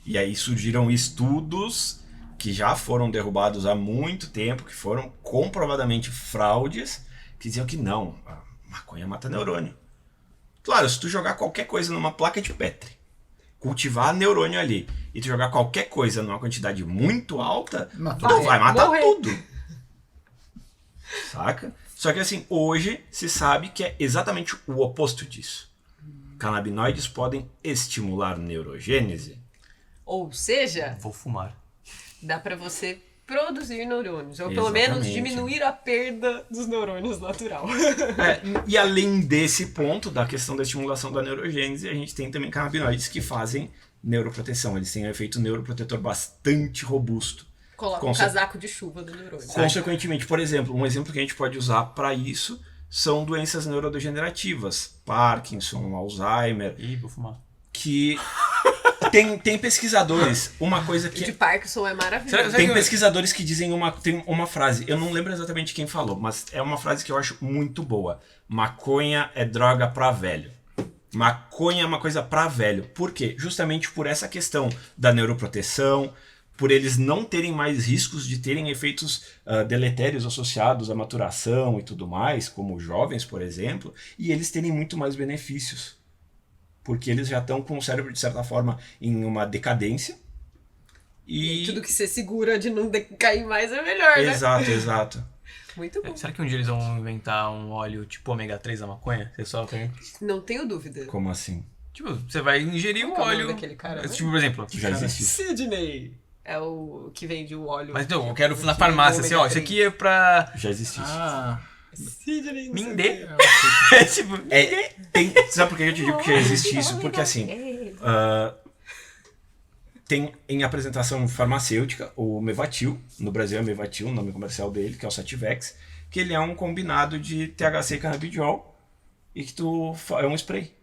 E aí surgiram estudos que já foram derrubados há muito tempo, que foram comprovadamente fraudes, que diziam que não, a maconha mata neurônio. Claro, se tu jogar qualquer coisa numa placa de Petri, cultivar neurônio ali, e tu jogar qualquer coisa numa quantidade muito alta, tu vai matar morrer. tudo. Saca? Só que assim, hoje se sabe que é exatamente o oposto disso. Canabinoides podem estimular neurogênese. Ou seja, Vou fumar. dá pra você produzir neurônios. Ou pelo menos Exatamente. diminuir a perda dos neurônios natural. E além desse ponto, da questão da estimulação da neurogênese, a gente tem também canabinoides que fazem neuroproteção. Eles têm um efeito neuroprotetor bastante robusto. Coloca um casaco de chuva do neurônio. Consequentemente, por exemplo, um exemplo que a gente pode usar para isso são doenças neurodegenerativas, Parkinson, Alzheimer, Ih, vou fumar. que tem pesquisadores, uma coisa De que... Parkinson é maravilhoso. Tem pesquisadores que dizem tem uma frase, eu não lembro exatamente quem falou, mas é uma frase que eu acho muito boa. Maconha é droga pra velho. Maconha é uma coisa pra velho. Por quê? Justamente por essa questão da neuroproteção, por eles não terem mais riscos de terem efeitos deletérios associados à maturação e tudo mais, como jovens, por exemplo, e eles terem muito mais benefícios. Porque eles já estão com o cérebro, de certa forma, em uma decadência. E Tudo que você segura de não cair mais é melhor, né? Exato. Muito bom. Será que um dia eles vão inventar um óleo tipo ômega 3 da maconha? Você só tem... Não tenho dúvida. Como assim? Tipo, você vai ingerir um Qual é o nome óleo... daquele cara, né? Tipo, por exemplo... Já existe isso. Sidney. É o que vende o óleo. Mas então, eu quero que na farmácia, vende assim, ó, isso ômega aqui é pra... Já existe isso. Ah, Sidney, não sei o Mindê. quê. É tipo... Sabe por que eu te digo que já existe isso? Porque assim, tem em apresentação farmacêutica o Mevatil, no Brasil é Mevatil, o nome comercial dele, que é o Sativex, que ele é um combinado de THC e canabidiol e que é um spray.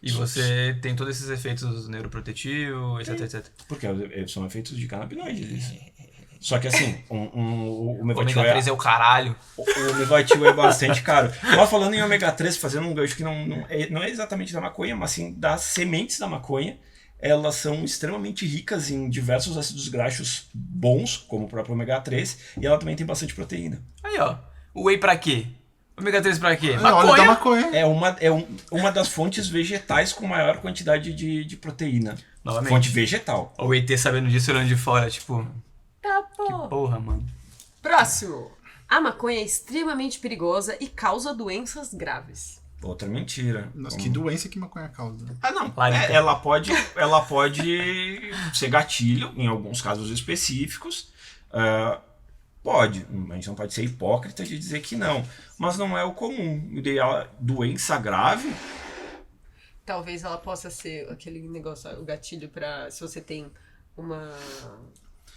E você tem todos esses efeitos neuroprotetivos, etc. Porque são efeitos de canabinoides isso. Só que assim, o O Mevatil ômega 3 é o caralho. o Mevatil é bastante caro. Mas falando em ômega 3, fazendo um gancho que não é exatamente da maconha, mas sim das sementes da maconha, elas são extremamente ricas em diversos ácidos graxos bons, como o próprio ômega 3, e ela também tem bastante proteína. Aí, ó. O whey pra quê? Ômega 3 pra quê? é óleo da maconha. É uma das fontes vegetais com maior quantidade de proteína. Novamente. Fonte vegetal. O ET sabendo disso, olhando de fora, tipo... Tá, pô. Porra, mano. Próximo. A maconha é extremamente perigosa e causa doenças graves. Outra mentira. Nossa, que doença que maconha causa. Ah, não. Larica. Ela pode ser gatilho, em alguns casos específicos. Pode. A gente não pode ser hipócrita de dizer que não. Mas não é o comum. O ideal, doença grave... Talvez ela possa ser aquele negócio, o gatilho pra... Se você tem uma...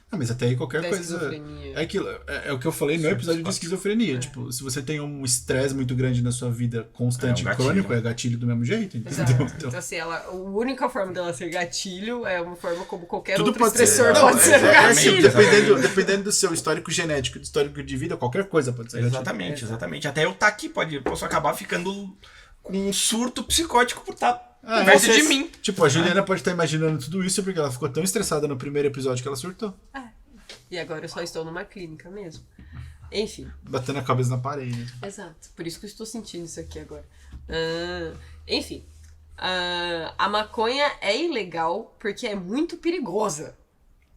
Ah, mas até aí qualquer Da coisa. esquizofrenia. É aquilo, é o que eu falei no episódio de esquizofrenia. Tipo, se você tem um estresse muito grande na sua vida constante É um e gatilho. crônico, é gatilho do mesmo jeito, Exato. entendeu? Então, assim, a única forma dela ser gatilho é uma forma como qualquer Tudo outro pode ser. estressor Não, pode ser um exatamente. gatilho. Dependendo do seu histórico genético, do histórico de vida, qualquer coisa pode ser gatilho. Exatamente. Até eu estar aqui posso acabar ficando com um surto psicótico por estar Perto vocês. de mim. Tipo, a Juliana pode estar imaginando tudo isso porque ela ficou tão estressada no primeiro episódio que ela surtou. E agora eu só estou numa clínica mesmo. Enfim. Batendo a cabeça na parede. Exato. Por isso que eu estou sentindo isso aqui agora. Enfim. A maconha é ilegal porque é muito perigosa.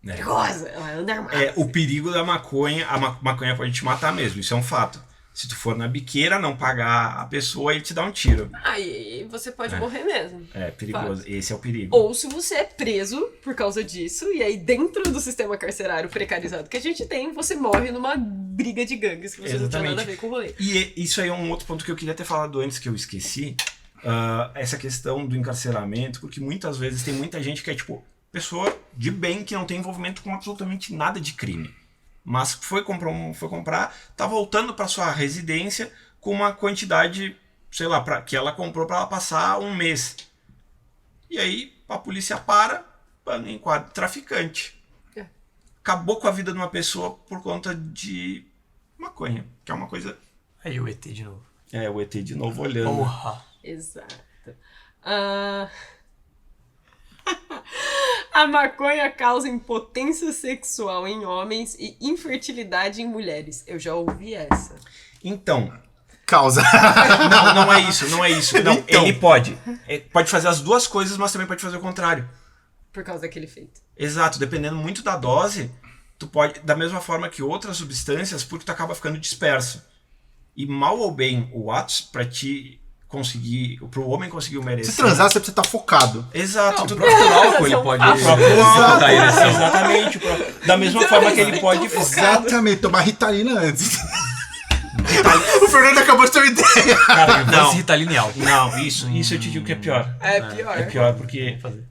É. Perigosa. Ela anda armada. O perigo da maconha, a maconha pode te matar mesmo, isso é um fato. Se tu for na biqueira, não pagar a pessoa, ele te dá um tiro. Aí você pode morrer mesmo. É perigoso. Esse é o perigo. Ou se você é preso por causa disso, e aí dentro do sistema carcerário precarizado que a gente tem, você morre numa briga de gangues que você não tem nada a ver com o rolê. E isso aí é um outro ponto que eu queria ter falado antes, que eu esqueci. Essa questão do encarceramento, porque muitas vezes tem muita gente que é tipo pessoa de bem que não tem envolvimento com absolutamente nada de crime. Mas foi comprar, tá voltando para sua residência com uma quantidade, sei lá, que ela comprou para ela passar um mês. E aí a polícia enquadra traficante. Acabou com a vida de uma pessoa por conta de maconha, que é uma coisa... Aí o ET de novo. É, o ET de novo olhando. Porra. Exato. A maconha causa impotência sexual em homens e infertilidade em mulheres. Eu já ouvi essa. Então, Causa. não é isso. Não, Então. ele pode. Pode fazer as duas coisas, mas também pode fazer o contrário. Por causa daquele efeito. Exato, dependendo muito da dose, tu pode, da mesma forma que outras substâncias, porque tu acaba ficando disperso. E mal ou bem, o ato pra ti conseguir, pro homem conseguir uma ereção... Se transar, você precisa estar focado. Exato. O próprio álcool ele pode Exato, a ereção. exatamente. Da mesma forma que ele pode... Exatamente, tomar Ritalina antes. O Fernando acabou de ter uma ideia. Cara, Não, Ritalina e álcool. Não, isso eu te digo que é pior. É pior. É pior porque Fazer.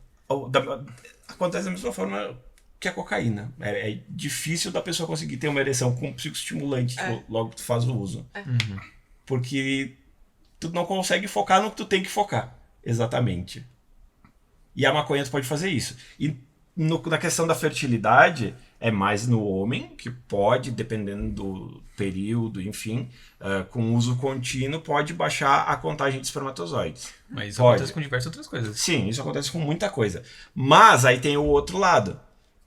acontece da mesma forma que a cocaína. É difícil da pessoa conseguir ter uma ereção com psicoestimulante logo que tu faz o uso. Porque tu não consegue focar no que tu tem que focar. Exatamente. E a maconha tu pode fazer isso. E na questão da fertilidade, é mais no homem, que pode, dependendo do período, enfim, com uso contínuo, pode baixar a contagem de espermatozoides. Mas isso Pode. acontece com diversas outras coisas. Sim, isso acontece com muita coisa. Mas aí tem o outro lado.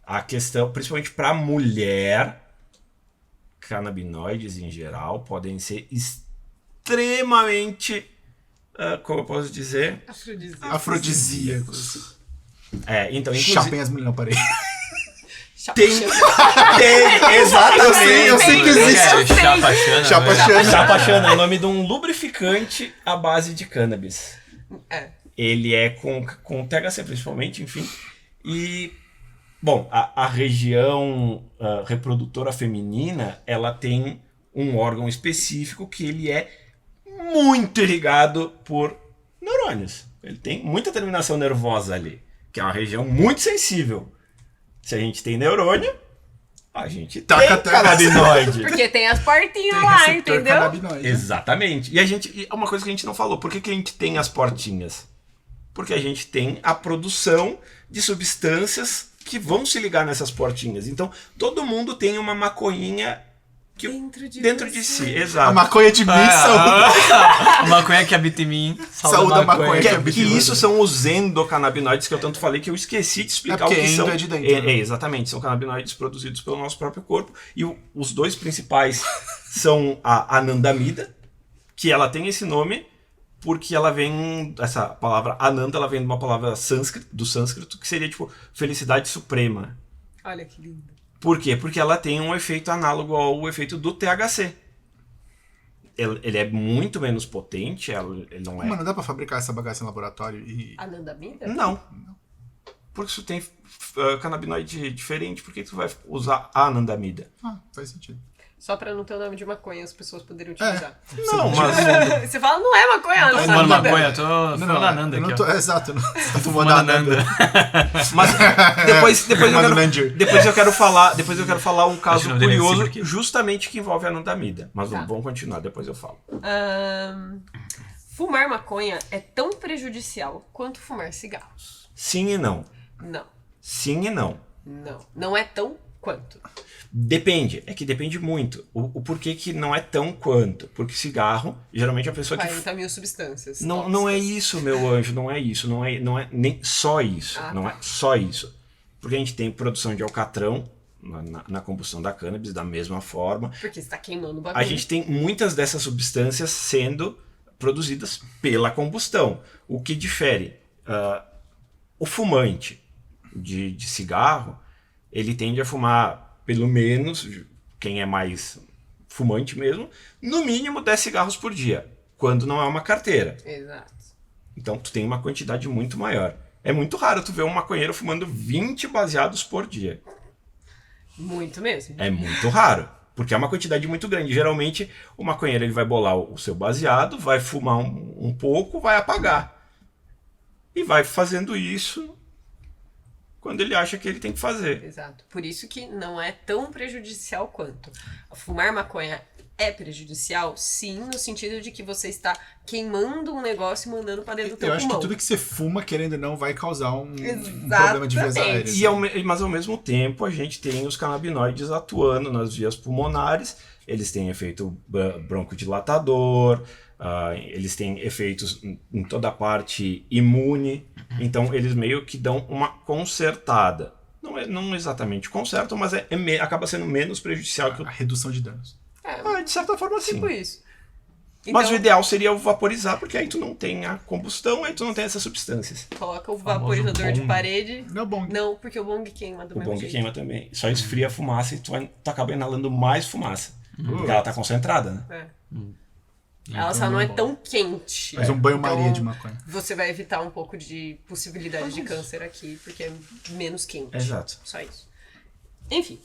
A questão, principalmente para mulher, canabinoides em geral podem ser extremamente, como eu posso dizer? Afrodisíacos. Então, inclusive... Chapem as mulheres na parede. Tem, exatamente. Eu sei que existe. Chapachana. Chapachana. Chapachana é o nome de um lubrificante à base de cannabis. Ele é com THC principalmente, enfim. E, bom, a região reprodutora feminina, ela tem um órgão específico que ele é muito irrigado por neurônios. Ele tem muita terminação nervosa ali, que é uma região muito sensível. Se a gente tem neurônio, a gente tem canabinoide. Porque tem as portinhas lá, entendeu? Canabinoide. Exatamente. E é uma coisa que a gente não falou. Por que a gente tem as portinhas? Porque a gente tem a produção de substâncias que vão se ligar nessas portinhas. Então, todo mundo tem uma maconhinha dentro de si. A Exato. maconha de mim, saúde. A maconha que habita em mim. Saúde da maconha Que, que habita em isso você. são os endocannabinoides que eu tanto falei que eu esqueci de explicar o porque que endo são. é de dentro, né? Exatamente, são canabinoides produzidos pelo nosso próprio corpo. E os dois principais são a anandamida, que ela tem esse nome porque ela vem, essa palavra ananda, ela vem de uma palavra do sânscrito, que seria tipo felicidade suprema. Olha que lindo. Por quê? Porque ela tem um efeito análogo ao efeito do THC. Ele é muito menos potente, ele não é... Mano, não dá pra fabricar essa bagaça em laboratório e... Anandamida? Não. Porque isso tem canabinoide diferente, por que tu vai usar a anandamida? Ah, faz sentido. Só pra não ter o nome de maconha, as pessoas poderiam utilizar. Não, mas... Você fala, não é maconha, Tô não fumando sabe. maconha, eu tô fumando Ananda eu não aqui, tô, ó. exato, não. Você tá fumando Fumando Ananda. Mas Fumando Nanger. depois eu quero falar um caso não tem nem curioso cima aqui. justamente que envolve a anandamida. Mas Tá. vamos continuar, depois eu falo. Fumar maconha é tão prejudicial quanto fumar cigarros. Sim e não. Não, Sim e não. não. Não é tão quanto. Depende, é que depende muito. O porquê que não é tão quanto? Porque cigarro, geralmente a pessoa que... 40 mil substâncias. Não é isso, meu anjo, não é isso. Não é nem só isso. Ah, não tá. é só isso. Porque a gente tem produção de alcatrão na combustão da cannabis, da mesma forma. Porque você tá queimando o bagulho. A gente tem muitas dessas substâncias sendo produzidas pela combustão. O que difere? O fumante de cigarro, ele tende a fumar, pelo menos, quem é mais fumante mesmo, no mínimo 10 cigarros por dia, quando não é uma carteira. Exato. Então tu tem uma quantidade muito maior. É muito raro tu ver um maconheiro fumando 20 baseados por dia. Muito mesmo. É muito raro, porque é uma quantidade muito grande. Geralmente o maconheiro ele vai bolar o seu baseado, vai fumar um pouco, vai apagar. E vai fazendo isso quando ele acha que ele tem que fazer. Exato. Por isso que não é tão prejudicial quanto. Fumar maconha é prejudicial? Sim, no sentido de que você está queimando um negócio e mandando pra dentro do teu Eu acho pulmão. que tudo que você fuma, querendo ou não, vai causar um Exatamente. problema de vias aéreas. Mas ao mesmo tempo a gente tem os canabinoides atuando nas vias pulmonares. Eles têm efeito broncodilatador, eles têm efeitos em toda a parte imune. Então eles meio que dão uma consertada. Não exatamente consertam, mas acaba sendo menos prejudicial que A redução de danos. de certa forma sim. Tipo isso. Mas Então, o ideal seria o vaporizar, porque aí tu não tem a combustão, aí tu não tem essas substâncias. coloca o vaporizador de bong. parede. Não é bom. Não, porque o bong queima do O mesmo bong jeito. queima também. Só esfria a fumaça e tu acaba inalando mais fumaça. Porque ela tá concentrada, né? É. Ela só não é tão quente. Faz um banho-maria Então, de maconha. Você vai evitar um pouco de possibilidade de câncer aqui, porque é menos quente. Exato. Só isso. Enfim.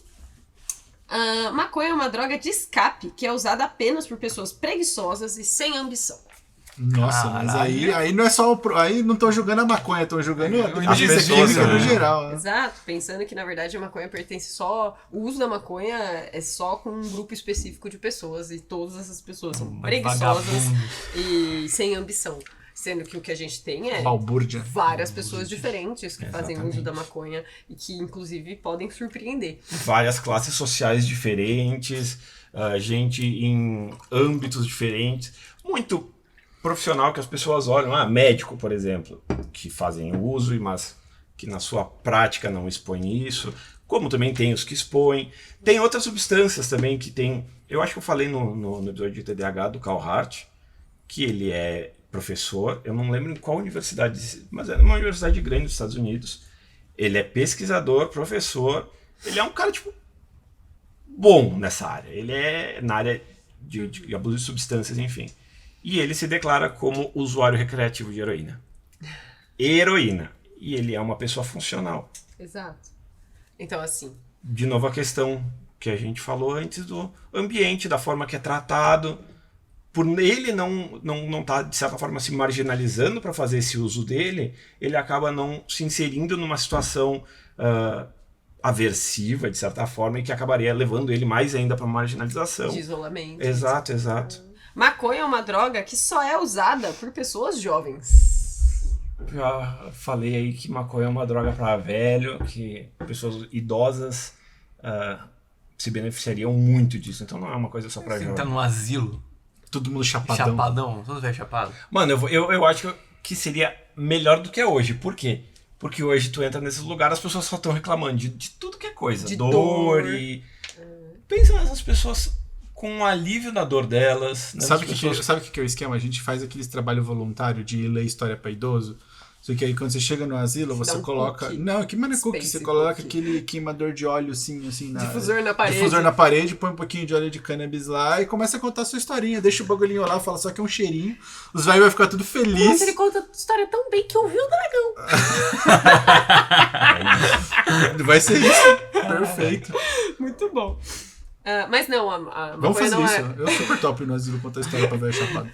Maconha é uma droga de escape que é usada apenas por pessoas preguiçosas e sem ambição. Nossa, mas Caralho. aí não é só aí não estão julgando a maconha, estão julgando a As pessoas pessoas, no né? geral. Né? Exato, pensando que na verdade a maconha pertence só. O uso da maconha é só com um grupo específico de pessoas e todas essas pessoas são preguiçosas Vagabundo. e sem ambição. Sendo que o que a gente tem é Balbúrdia. várias pessoas diferentes que fazem Exatamente. uso da maconha e que inclusive podem surpreender. Várias classes sociais diferentes, gente em âmbitos diferentes. Muito profissional que as pessoas olham. Médico, por exemplo, que fazem uso, mas que na sua prática não expõem isso. Como também tem os que expõem. Tem outras substâncias também que tem... Eu acho que eu falei no episódio de TDAH do Carl Hart, que ele é professor, eu não lembro em qual universidade, mas é uma universidade grande dos Estados Unidos. Ele é pesquisador, professor, ele é um cara, tipo, bom nessa área. Ele é na área de abuso de substâncias, enfim. E ele se declara como usuário recreativo de heroína. Heroína. E ele é uma pessoa funcional. Exato. Então, assim, De novo a questão que a gente falou antes do ambiente, da forma que é tratado. Por ele não tá, de certa forma, se marginalizando para fazer esse uso dele, ele acaba não se inserindo numa situação aversiva, de certa forma, e que acabaria levando ele mais ainda para marginalização. de isolamento. Exato, exato. Maconha é uma droga que só é usada por pessoas jovens. Já falei aí que maconha é uma droga para velho, que pessoas idosas se beneficiariam muito disso. Então não é uma coisa só para Você jovem. tá num asilo, Todo mundo chapadão. chapadão, todo velho chapado. Mano, eu acho que seria melhor do que é hoje. Por quê? Porque hoje tu entra nesses lugares, as pessoas só estão reclamando de tudo que é coisa. De dor dor. e... Pensa nessas pessoas com um alívio na dor delas. Nessas Sabe o pessoas... que é o esquema? A gente faz aqueles trabalho voluntário de ler história para idoso. Só que aí quando você chega no asilo, Você você dá um cookie. cookie. Não, que mano é cookie? Space Você coloca cookie. aquele queimador de óleo assim na... Difusor na parede. Difusor na parede, põe um pouquinho de óleo de cannabis lá e começa a contar a sua historinha. Deixa o bagulhinho lá, fala só que é um cheirinho. Os velhos vão ficar tudo feliz. Nossa, ele conta a história tão bem que ouviu o dragão. Vai ser isso. Perfeito. Muito bom. Mas não, a Vamos maconha fazer não isso. é... Eu super top no asilo contar história pra velho chapado.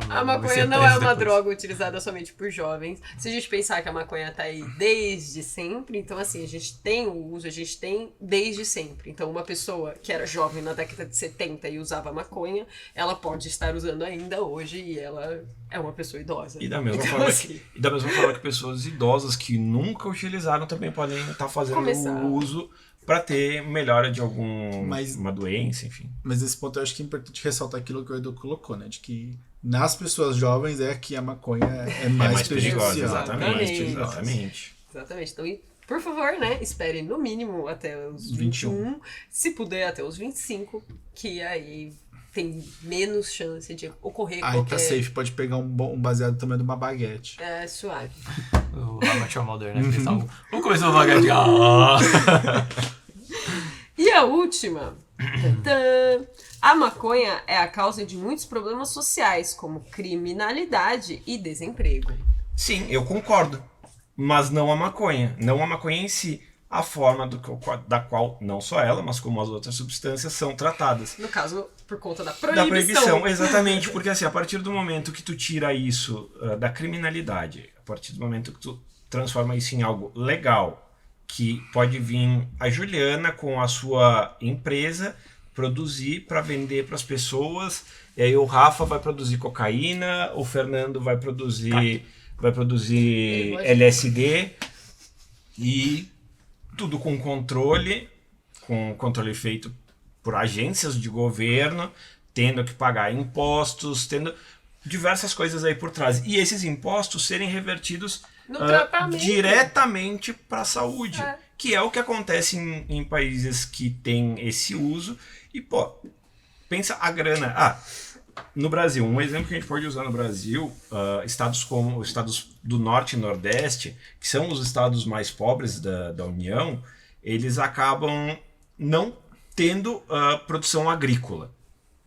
A maconha não é uma droga utilizada somente por jovens. Se a gente pensar que a maconha tá aí desde sempre, então assim, a gente tem o uso, a gente tem desde sempre. Então uma pessoa que era jovem na década de 70 e usava maconha, ela pode estar usando ainda hoje e ela é uma pessoa idosa. E da mesma Então, forma assim, que pessoas idosas que nunca utilizaram também podem estar fazendo Começar. o uso para ter melhora de Mas- uma doença, enfim. Mas nesse ponto eu acho que é importante ressaltar aquilo que o Edu colocou, né? De que nas pessoas jovens é que a maconha é mais, perigosa, prejudicial. exatamente, Exatamente. exatamente. exatamente. Então, por favor, né, espere no mínimo até os 21, se puder até os 25, que aí tem menos chance de ocorrer Aí qualquer... tá safe, pode pegar um baseado também de uma baguete. É suave. O Amateur Mother, né? Vamos começar devagar de... Ah! E a última Tantã. A maconha é a causa de muitos problemas sociais, como criminalidade e desemprego. Sim, eu concordo. Mas não a maconha. Não a maconha em si. A forma da qual, não só ela, mas como as outras substâncias são tratadas. No caso, por conta da Da proibição. proibição, exatamente. Porque assim, a partir do momento que tu tira isso da criminalidade, a partir do momento que tu transforma isso em algo legal, que pode vir a Juliana com a sua empresa produzir para vender para as pessoas, e aí o Rafa vai produzir cocaína, o Fernando vai produzir LSD, e tudo com controle feito por agências de governo, tendo que pagar impostos, tendo diversas coisas aí por trás. E esses impostos serem revertidos No tratamento. diretamente para a saúde, que é o que acontece em países que têm esse uso. E, pô, pensa a grana. No Brasil, um exemplo que a gente pode usar no Brasil, estados como os estados do Norte e Nordeste, que são os estados mais pobres da União, eles acabam não tendo produção agrícola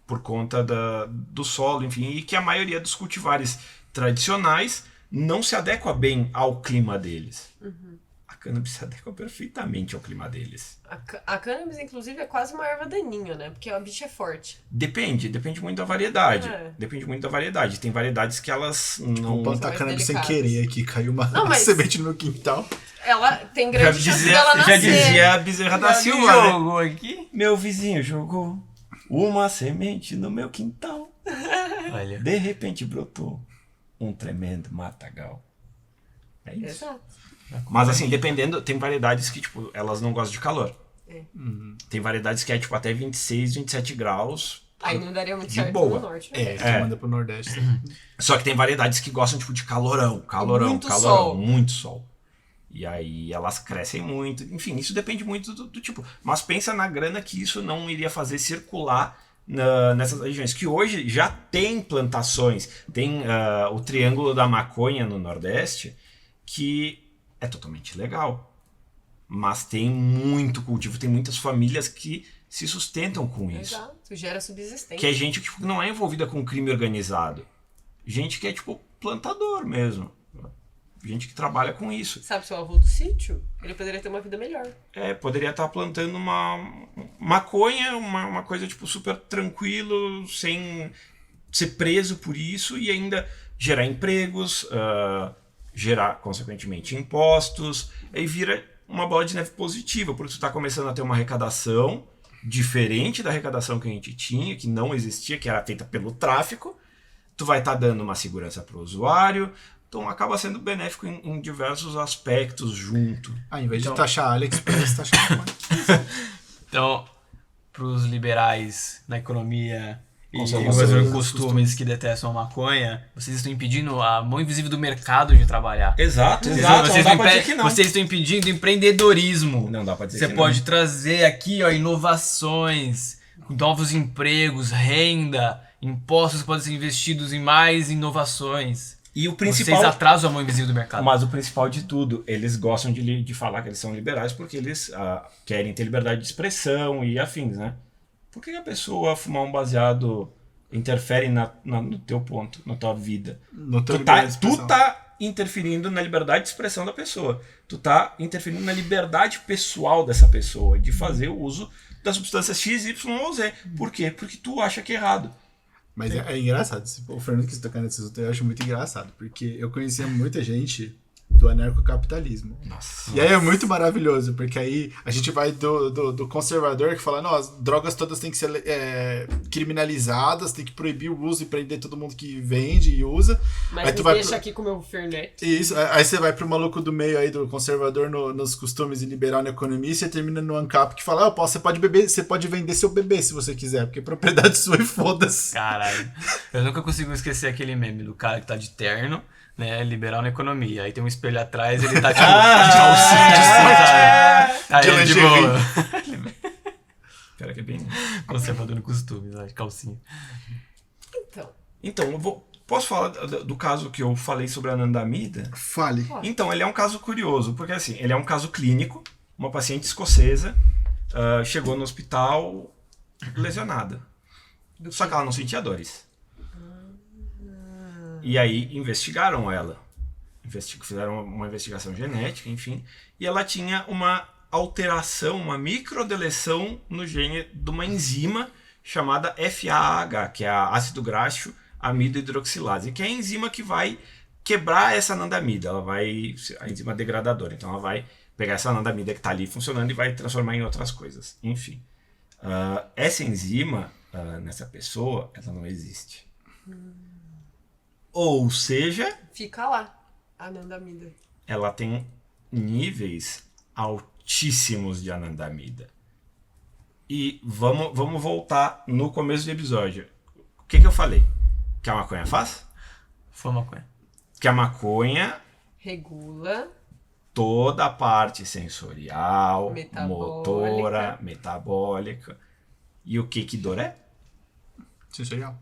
por conta do solo, enfim, e que a maioria dos cultivares tradicionais não se adequa bem ao clima deles. A cannabis se adequa perfeitamente ao clima deles. A cannabis, inclusive, é quase uma erva daninha, né? Porque a bicha é forte. Depende muito da variedade. É. Depende muito da variedade. Tem variedades que elas não... Vou plantar mais cannabis sem delicadas. querer aqui, caiu uma Não, mas- semente no meu quintal. Ela tem grande chance dela já nascer. dizia a Bezerra da Alguém Silva, né? jogou aqui? Meu vizinho jogou uma semente no meu quintal. Olha. De repente brotou um tremendo matagal. É isso. Exato. Mas assim, dependendo, tem variedades que, tipo, elas não gostam de calor. É. Tem variedades que é, tipo, até 26, 27 graus. Aí não daria muito De certo boa. no norte. Né? Que manda pro Nordeste. Só que tem variedades que gostam, tipo, de calorão, Muito sol. muito sol. E aí elas crescem muito. Enfim, isso depende muito do tipo. Mas pensa na grana que isso não iria fazer circular nessas regiões. Que hoje já tem plantações. Tem o Triângulo da Maconha no Nordeste, que é totalmente legal. Mas tem muito cultivo, tem muitas famílias que se sustentam com isso. Exato. Gera subsistência. Que é gente que tipo, não é envolvida com crime organizado. Gente que é tipo plantador mesmo. Gente que trabalha com isso. Sabe, seu avô do sítio, ele poderia ter uma vida melhor. Poderia estar plantando uma maconha, uma coisa tipo super tranquilo, sem ser preso por isso e ainda gerar empregos, gerar, consequentemente, impostos, aí vira uma bola de neve positiva, porque tu está começando a ter uma arrecadação diferente da arrecadação que a gente tinha, que não existia, que era feita pelo tráfico. Tu vai estar dando uma segurança para o usuário, então acaba sendo benéfico em diversos aspectos junto. Em vez de taxar AliExpress, taxar maconha. Então, pros liberais na economia e Conservadores, os costumes que detestam a maconha, vocês estão impedindo a mão invisível do mercado de trabalhar. Exato, Vocês não dá estão pra dizer que não. vocês estão impedindo empreendedorismo. Não dá pra dizer Você que pode não. trazer aqui, ó, inovações, novos empregos, renda, impostos que podem ser investidos em mais inovações. E o Vocês principal... atrasam a mão invisível do mercado. Mas o principal de tudo, eles gostam de falar que eles são liberais porque eles querem ter liberdade de expressão e afins, né? Por que a pessoa fumar um baseado interfere no teu ponto, na tua vida? No teu Tu liberdade de tá expressão. interferindo na liberdade de expressão da pessoa. Tu tá interferindo na liberdade pessoal dessa pessoa de fazer o uso das substâncias X, Y ou Z. Por quê? Porque tu acha que é errado. Mas é engraçado. O Fernando quis tocar nesse assunto, eu acho muito engraçado. Porque eu conhecia muita gente do anarcocapitalismo. Nossa. E aí é muito maravilhoso, porque aí a gente vai do conservador que fala, não, as drogas todas têm que ser criminalizadas, tem que proibir o uso e prender todo mundo que vende e usa. Mas Aí tu me vai deixa pro- aqui com o meu Fernet. Isso, aí você vai pro maluco do meio aí, do conservador nos costumes e liberal na economia, e você termina no ANCAP que fala, você pode beber, você pode vender seu bebê se você quiser, porque é propriedade sua e foda-se. Caralho. Eu nunca consigo esquecer aquele meme do cara que tá de terno, né, liberal na economia. Aí tem um espelho atrás, ele tá tipo de calcinha, sabe? Aí De ele, lingerie. Cara, que é bem... conservador no costume, né, de calcinha. Então, Então, posso falar do caso que eu falei sobre a anandamida? Fale. Então, ele é um caso curioso, porque assim, ele é um caso clínico, uma paciente escocesa chegou no hospital lesionada. Só que ela não sentia dores. E aí investigaram ela. Fizeram uma investigação genética, enfim. E ela tinha uma alteração, uma microdeleção no gene de uma enzima chamada FAAH, que é a ácido graxo amido hidroxilase, que é a enzima que vai quebrar essa anandamida. A enzima degradadora. Então ela vai pegar essa anandamida que está ali funcionando e vai transformar em outras coisas. Enfim. Essa enzima, nessa pessoa, ela não existe. Ou seja, Fica lá, a anandamida. ela tem níveis altíssimos de anandamida. E vamos voltar no começo do episódio. O que eu falei? Que a maconha faz? Foi maconha. Que a maconha, Regula. toda a parte sensorial, Metabólica. motora, metabólica. E o que dor é? Sensorial.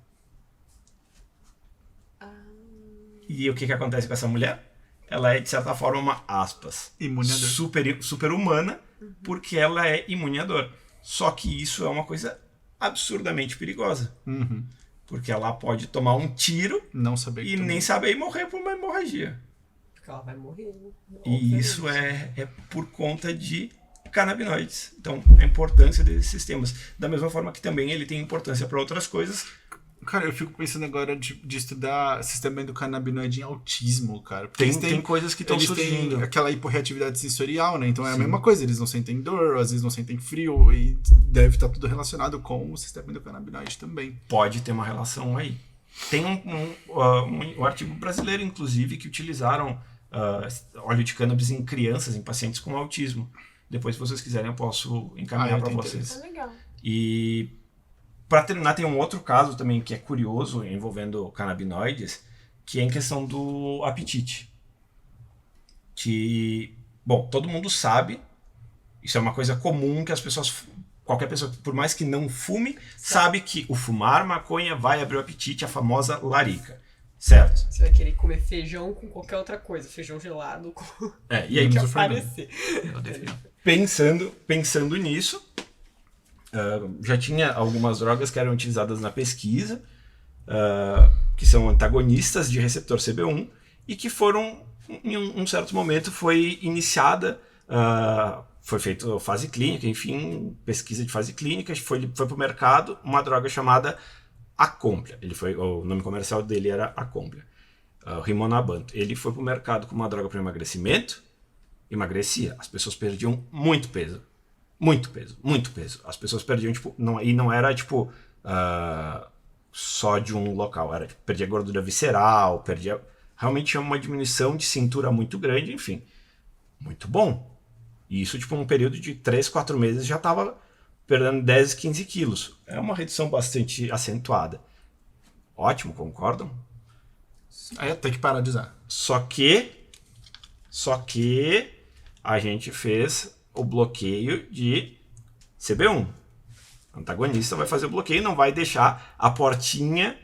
E o que acontece com essa mulher? Ela é, de certa forma, uma, aspas, Imuniador. super humana, porque ela é imuniador. Só que isso é uma coisa absurdamente perigosa. Uhum. Porque ela pode tomar um tiro Não saber e que nem saber morrer por uma hemorragia. Porque ela vai morrer. E isso é por conta de canabinoides. Então, a importância desses sistemas. Da mesma forma que também ele tem importância para outras coisas. Cara, eu fico pensando agora de estudar sistema endocannabinoide em autismo, cara. Porque Tem coisas que estão eles surgindo. têm aquela hiporreatividade sensorial, né? Então é a mesma coisa, eles não sentem dor, às vezes não sentem frio, e deve estar tudo relacionado com o sistema endocannabinoide também. Pode ter uma relação aí. Tem um artigo brasileiro, inclusive, que utilizaram óleo de cannabis em crianças, em pacientes com autismo. Depois, se vocês quiserem, eu posso encaminhar eu para tenho vocês. É legal. E para terminar, tem um outro caso também que é curioso envolvendo canabinoides, que é em questão do apetite. Que, bom, todo mundo sabe, isso é uma coisa comum que as pessoas, qualquer pessoa, por mais que não fume, sabe que o fumar maconha vai abrir o apetite, a famosa larica. Certo? Você vai querer comer feijão com qualquer outra coisa. Feijão gelado com... E aí, Menos o Parecer. Eu defino. pensando nisso, já tinha algumas drogas que eram utilizadas na pesquisa, que são antagonistas de receptor CB1 e que foram, em um certo momento, foi iniciada, foi feita fase clínica, enfim, pesquisa de fase clínica, foi para o mercado uma droga chamada Acomplia. O nome comercial dele era Acomplia, o Rimonabant. Ele foi para o mercado com uma droga para emagrecimento, emagrecia, as pessoas perdiam muito peso. Muito peso. As pessoas perdiam, tipo, não era, tipo, só de um local. Era, tipo, perdia gordura visceral, realmente tinha uma diminuição de cintura muito grande, enfim. Muito bom. E isso, tipo, num período de 3, 4 meses já estava perdendo 10, 15 quilos. É uma redução bastante acentuada. Ótimo, concordam? Aí tem que parar de usar. Só que a gente fez o bloqueio de CB1. O antagonista vai fazer o bloqueio e não vai deixar a portinha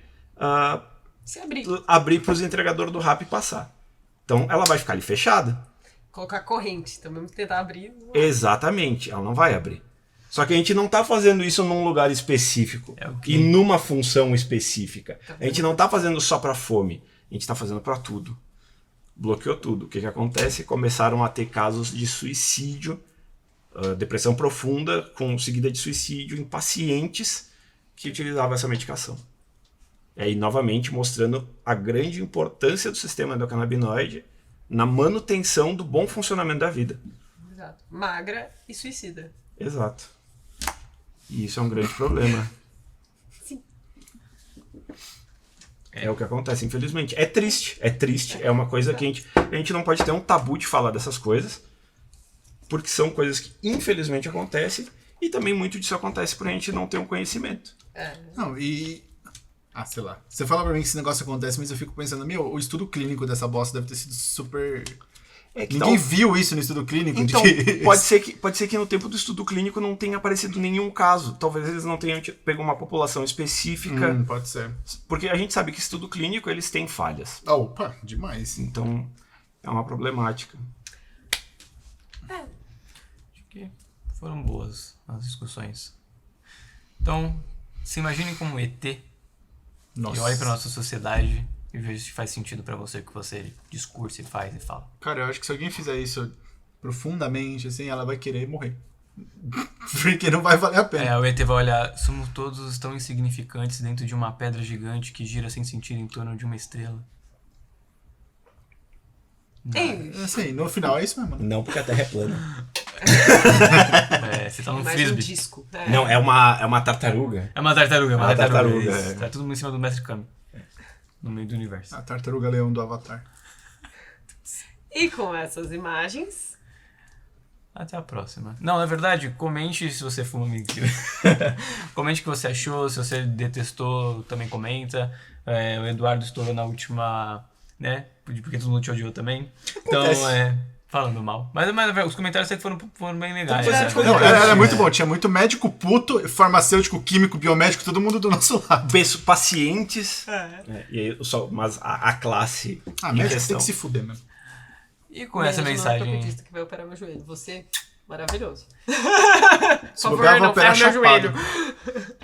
Se abrir. abrir para os entregadores do Rappi passar. Então ela vai ficar ali fechada. Colocar corrente. Então, mesmo tentar abrir... não- Exatamente, ela não vai abrir. Só que a gente não está fazendo isso num lugar específico É o quê? e numa função específica. A gente não está fazendo só para fome, a gente está fazendo para tudo. Bloqueou tudo. O que acontece? Começaram a ter casos de suicídio, depressão profunda, seguida de suicídio em pacientes que utilizavam essa medicação. E aí, novamente, mostrando a grande importância do sistema endocannabinoide na manutenção do bom funcionamento da vida. Exato. Magra e suicida. Exato. E isso é um grande problema. Sim. É o que acontece, infelizmente. É triste. É uma coisa que a gente não pode ter um tabu de falar dessas coisas, porque são coisas que infelizmente acontecem, e também muito disso acontece por a gente não ter um conhecimento. Não, sei lá. Você fala pra mim que esse negócio acontece, mas eu fico pensando, o estudo clínico dessa bosta deve ter sido super... Ninguém viu isso no estudo clínico. Então, pode ser que no tempo do estudo clínico não tenha aparecido nenhum caso. Talvez eles não tenham pego uma população específica. Pode ser. Porque a gente sabe que estudo clínico, eles têm falhas. Opa, demais. Então, é uma problemática. Acho que foram boas as discussões. Então, se imaginem como um ET e Nossa. olhem pra nossa sociedade e vejam se faz sentido pra você o que você discursa e faz e fala. Cara, eu acho que se alguém fizer isso profundamente, assim, ela vai querer morrer. Porque não vai valer a pena. O ET vai olhar, somos todos tão insignificantes dentro de uma pedra gigante que gira sem sentido em torno de uma estrela. Ei, Assim, no final é isso mesmo. Não, porque a Terra é plana. Você tá no mais um frisbee. disco. Não, é uma tartaruga. É uma tartaruga, É uma tartaruga, isso. é. Tá tudo em cima do mestre Kami. No meio do universo. A tartaruga leão do Avatar. E com essas imagens, Até a próxima. Não, na verdade, comente se você fuma mentira. Comente o que você achou, se você detestou, também comenta. O Eduardo estourou na última, né? Porque todo mundo te odiou também. Então, falando mal. Mas os comentários até foram bem legais. Então, sabe? Não, era muito bom. Tinha muito médico puto, farmacêutico, químico, biomédico, todo mundo do nosso lado. Pacientes. E aí, mas a classe. Ah, em médico questão. tem que se fuder mesmo. E com essa mensagem... ortopedista que vai operar meu joelho. Você, maravilhoso. Se bobear, vai operar ferra meu chapado. joelho.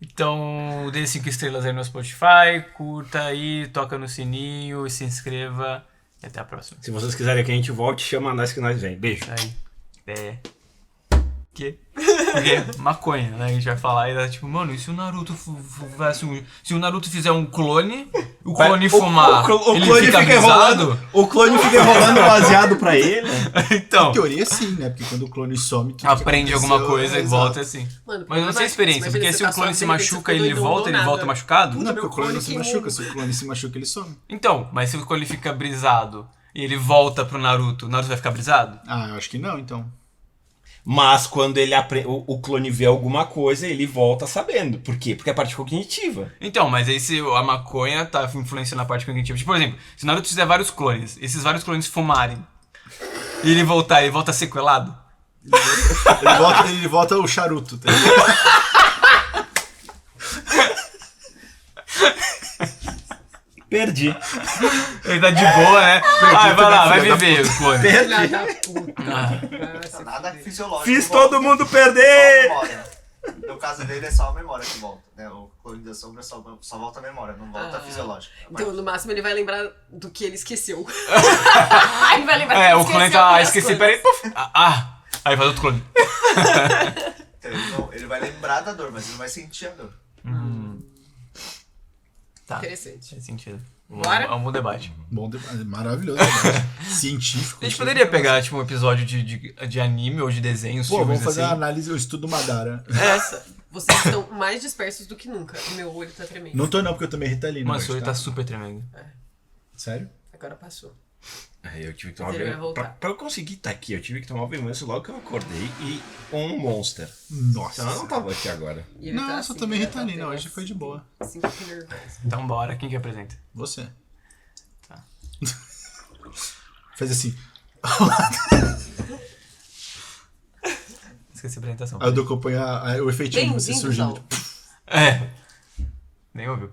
Então, dê 5 estrelas aí no Spotify, curta aí, toca no sininho e se inscreva. E até a próxima. Se vocês quiserem que a gente volte, chama nós que nós vem. Beijo. Aí. Que? Porque maconha, né? A gente vai falar e dá tipo, mano, e se o Naruto se o Naruto fizer um clone, o clone fumar, ele clone fica brisado? enrolando. O clone fica enrolando baseado pra ele. Então, Em teoria, sim, né? Porque quando o clone some, tudo que aprende alguma aconteceu, coisa e exato. volta assim. Mano, Mas eu não sei a mas experiência, imagina porque você se tá o clone se sozinho, você machuca e ficou ele doidão volta, do ele volta nada. machucado? Não, porque o clone clone não se que machuca. muda. Se o clone se machuca, ele some. Então, mas se o clone fica brisado e ele volta pro Naruto, o Naruto vai ficar brisado? Ah, eu acho que não, então. Mas quando ele o clone vê alguma coisa, ele volta sabendo. Por quê? Porque é a parte cognitiva. Então, mas aí se a maconha tá influenciando a parte cognitiva. Tipo, por exemplo, se o Naruto fizer vários clones, esses vários clones fumarem, e ele volta sequelado? Ele volta o charuto, tá ligado? Perdi. Ele tá de boa, né? Vai lá, vai viver o clone. Filha da puta. Não, nada fisiológico. Fiz volta. todo mundo Só a perder! memória. No caso dele é só a memória que volta. Né? O clone da sombra só volta a memória, não volta a fisiológica. Então, no máximo, ele vai lembrar do que ele esqueceu. Ele vai lembrar que ele O clone esqueceu tá. várias Esqueci, coisas. peraí. Puf. Aí faz outro clone. Então, ele vai lembrar da dor, mas ele não vai sentir a dor. Tá. Interessante. Faz sentido. Bora? É um bom debate. Bom debate, maravilhoso debate. Científico. A gente poderia pegar, tipo, um episódio de anime ou de desenhos, Pô, filmes vamos fazer assim. uma análise, o estudo Madara. Vocês estão mais dispersos do que nunca. O meu olho tá tremendo. Não tô não, porque eu tomei Ritalina. Mano, hoje, seu olho tá super tremendo. Sério? Agora passou. Eu tive que tomar Mas ele vai banho. voltar. Pra eu conseguir estar aqui, eu tive que tomar banho logo que eu acordei e um monster. Nossa. Senão eu não tava aqui agora. E ele Não, tá só assim, tomei né? Ritalina, Tá hoje foi de boa. assim, que nervoso. Então bora, quem que apresenta? Você. Tá. Faz assim. Esqueci a apresentação. Aí eu dou acompanhar o efeitinho de você Bem-vindos surgindo. ao... Nem ouviu.